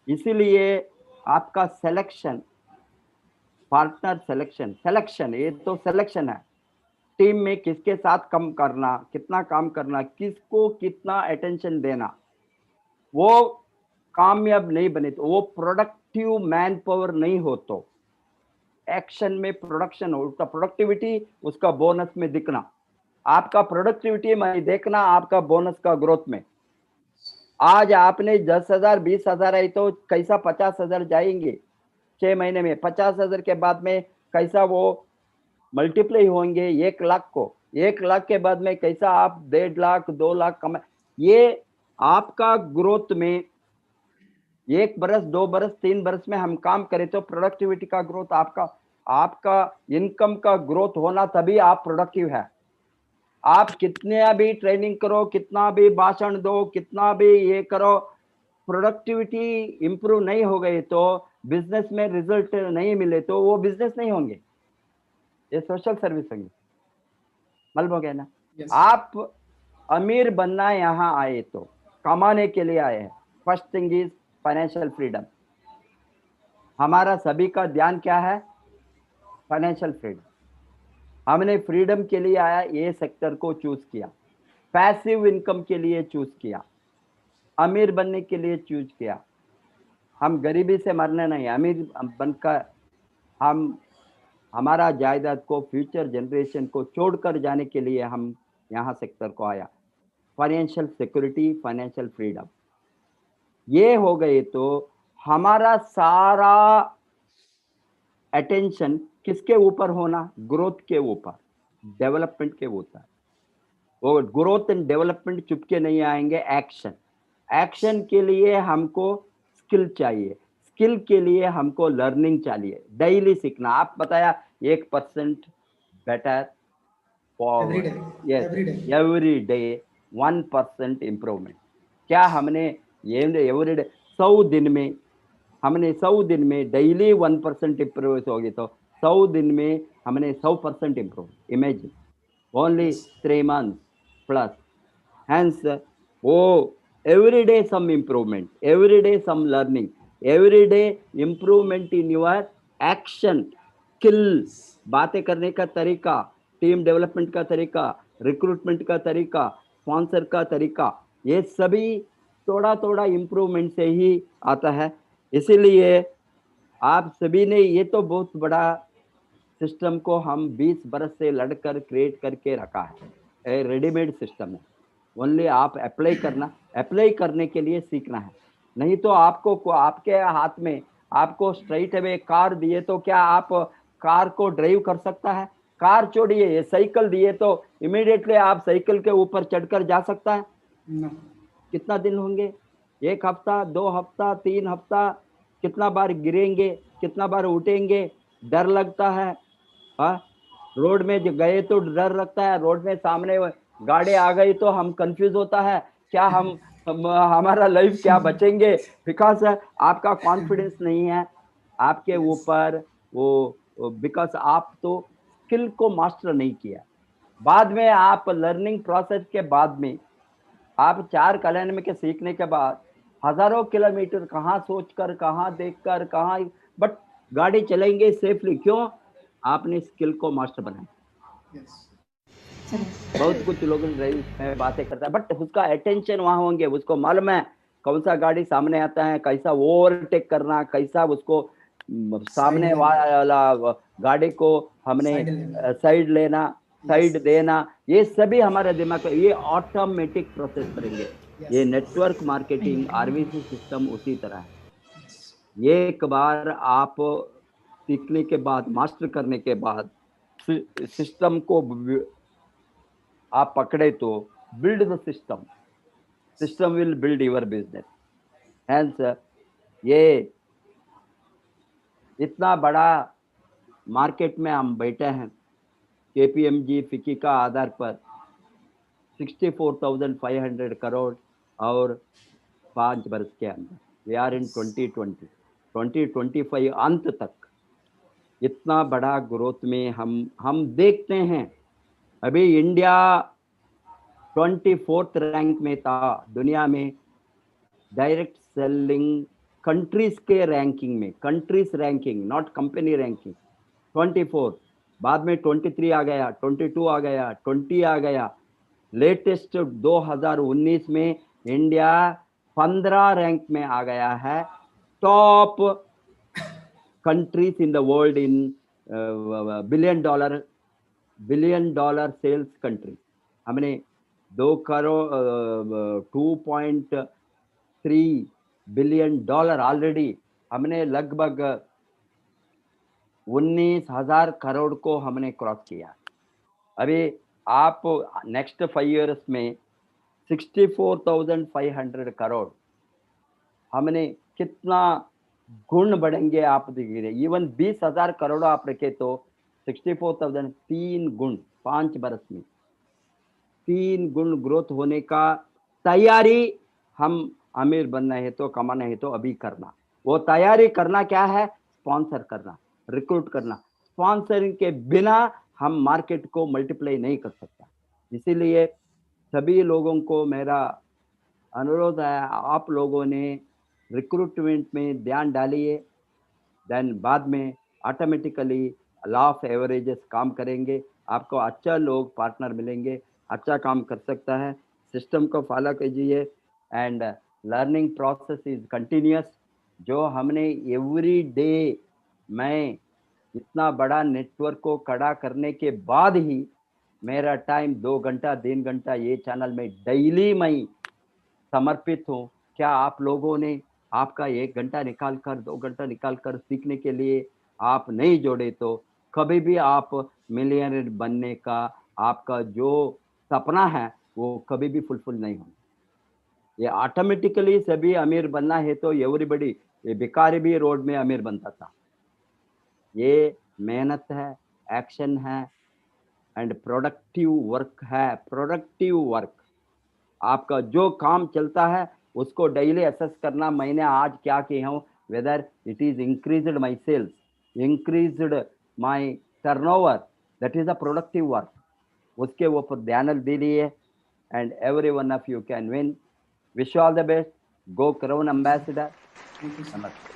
इसीलिए आपका सिलेक्शन, पार्टनर सिलेक्शन, ये तो सिलेक्शन है। टीम में किसके साथ कम करना, कितना काम करना, किसको कितना अटेंशन देना, वो कामयाब नहीं बने तो, वो प्रोडक्टिव मैन पावर नहीं हो तो एक्शन में प्रोडक्शन हो, उसका प्रोडक्टिविटी उसका बोनस में दिखना, आपका प्रोडक्टिविटी में देखना, आपका बोनस का ग्रोथ में। आज आपने 10,000 20,000 आई तो कैसा 50,000 जाएंगे 6 महीने में, 50,000 के बाद में कैसा वो मल्टीप्लाई होंगे 1 लाख को, 1 लाख के बाद में कैसा आप 1.5 लाख 2 लाख कमा। ये आपका ग्रोथ में 1 बरस 2 बरस 3 बरस में हम काम करें तो प्रोडक्टिविटी का ग्रोथ, आपका इनकम का ग्रोथ होना, तभी आप प्रोडक्टिव है। आप कितने भी ट्रेनिंग करो, कितना भी भाषण दो, कितना भी ये करो, प्रोडक्टिविटी इंप्रूव नहीं हो गई तो, बिजनेस में रिजल्ट नहीं मिले तो वो बिजनेस नहीं होंगे, ये सोशल सर्विस होंगे। मालूम हो गया ना। आप अमीर बनना यहाँ आए तो कमाने के लिए आए हैं। First thing is financial freedom. हमारा सभी का ध्यान क्या है, फाइनेंशियल फ्रीडम। हमने फ्रीडम के लिए आया, ये सेक्टर को चूज किया, पैसिव इनकम के लिए चूज किया, अमीर बनने के लिए चूज किया। हम गरीबी से मरने नहीं, अमीर बनकर हम हमारा जायदाद को फ्यूचर जनरेशन को छोड़कर जाने के लिए हम यहाँ सेक्टर को आया। फाइनेंशियल सिक्योरिटी, फाइनेंशियल फ्रीडम, ये हो गए तो हमारा सारा अटेंशन किसके ऊपर होना, ग्रोथ के ऊपर, डेवलपमेंट के ऊपर। वो ग्रोथ एंड डेवलपमेंट चुपके नहीं आएंगे, एक्शन के लिए हमको स्किल चाहिए, स्किल के लिए हमको लर्निंग चाहिए, डेली सीखना। आप बताया 1% better forward, yes every day 1% improvement. क्या हमने ये एवरी डे 100 दिन में, हमने 100 दिन में डेली 1% इम्प्रूव होगी तो 100 दिन में हमने 100% improve. Imagine only 3 months plus, hence वो every day some improvement, every day some learning, every day improvement in your action skill, बातें करने का तरीका, टीम डेवलपमेंट का तरीका, रिक्रूटमेंट का तरीका, स्पॉन्सर का तरीका, ये सभी थोड़ा थोड़ा इम्प्रूवमेंट से ही आता है। इसीलिए आप सभी ने ये तो बहुत बड़ा सिस्टम को हम 20 बरस से लड़कर क्रिएट करके रखा है, रेडीमेड सिस्टम है। ओनली आप अप्लाई करने के लिए सीखना है। नहीं तो आपको आपके हाथ में आपको स्ट्राइट अवे कार दिए तो क्या आप कार को ड्राइव कर सकता है? कार छोड़िए, ये साइकिल दिए तो इमीडिएटली आप साइकिल के ऊपर चढ़कर जा सकता है? No. कितना दिन होंगे? 1 हफ्ता, 2 हफ्ता, 3 हफ्ता, कितना बार गिरेंगे, कितना बार उठेंगे, डर लगता है। हाँ, रोड में गए तो डर लगता है, रोड में सामने गाड़ी आ गई तो हम कंफ्यूज होता है, क्या हम हमारा लाइफ क्या बचेंगे, बिकॉज आपका कॉन्फिडेंस नहीं है आपके ऊपर, वो बिकॉज आप तो स्किल को मास्टर नहीं किया। बाद में आप लर्निंग प्रोसेस के बाद में आप 4 कल्याण में के सीखने के बाद हजारों किलोमीटर कहाँ सोचकर, कहाँ देखकर, कहाँ, बट गाड़ी चलेंगे सेफली। क्यों? आपने स्किल को मास्टर बनाया। Yes. बहुत कुछ लोग ड्राइव में बातें करता है, बट उसका अटेंशन वहां होंगे, उसको मालूम है कौन सा गाड़ी सामने आता है, कैसा ओवरटेक करना, कैसा उसको सामने वाला गाड़ी को हमने साइड लेना, साइड देना, ये सभी हमारे दिमाग में, ये ऑटोमेटिक प्रोसेस करेंगे। ये नेटवर्क मार्केटिंग आरवीसी सिस्टम उसी तरह है। एक बार आप सीखने के बाद, मास्टर करने के बाद सिस्टम को आप पकड़े तो build the system will build your business. Hence ये इतना बड़ा मार्केट में हम बैठे हैं, केपीएमजी फिकी का आधार पर 64,500 करोड़ और 5 वर्ष के अंदर, वी आर इन 2025 अंत तक इतना बड़ा ग्रोथ में हम देखते हैं। अभी इंडिया 24th रैंक में था दुनिया में डायरेक्ट सेलिंग कंट्रीज के रैंकिंग में, countries ranking not company ranking, 24, बाद में 23 आ गया, 22 आ गया, 20 आ गया, लेटेस्ट 2019 में इंडिया 15 रैंक में आ गया है, top countries in the world in billion dollar sales country. हमने 2.3 बिलियन डॉलर ऑलरेडी हमने लगभग 19,000 करोड़ को हमने क्रॉस किया। अभी आप नेक्स्ट 5 इयर्स में 64,500 करोड़ हमने कितना गुण बढ़ेंगे आप देखिए। इवन 20,000 करोड़ आप रखे तो 64,000 3 गुण 5 बरस में 3 गुण ग्रोथ होने का तैयारी। हम अमीर बनना है तो, कमाना है तो अभी करना। वो तैयारी करना क्या है? स्पॉन्सर करना, रिक्रूट करना। स्पॉन्सरिंग के बिना हम मार्केट को मल्टीप्लाई नहीं कर सकता। इसीलिए सभी लोगों को मेरा अनुरोध है, आप लोगों ने रिक्रूटमेंट में ध्यान डालिए, देन बाद में ऑटोमेटिकली लॉ ऑफ एवरेजेस काम करेंगे, आपको अच्छा लोग पार्टनर मिलेंगे, अच्छा काम कर सकता है। सिस्टम को फॉलो कीजिए and learning process is continuous. जो हमने एवरी डे, मैं इतना बड़ा नेटवर्क को खड़ा करने के बाद ही मेरा टाइम 2 घंटा 3 घंटा ये चैनल में डेली मैं समर्पित हूँ। क्या आप लोगों ने आपका 1 घंटा निकाल कर, 2 घंटा निकाल कर सीखने के लिए आप नहीं जोड़े तो कभी भी आप मिलियनर बनने का आपका जो सपना है वो कभी भी फुलफिल नहीं होगा। ये ऑटोमेटिकली सभी अमीर बनना है तो एवरीबडी, ये भिखारी भी रोड में अमीर बनता था। ये मेहनत है, एक्शन है एंड प्रोडक्टिव वर्क है। प्रोडक्टिव वर्क, आपका जो काम चलता है उसको डेली असेस करना, मैंने आज क्या किया हूँ, whether it is increased my sales, increased my turnover, that is a productive work. उसके ऊपर ध्यान दीजिए and every one of you can win. Wish you all the best. Go crown ambassador. नमस्ते।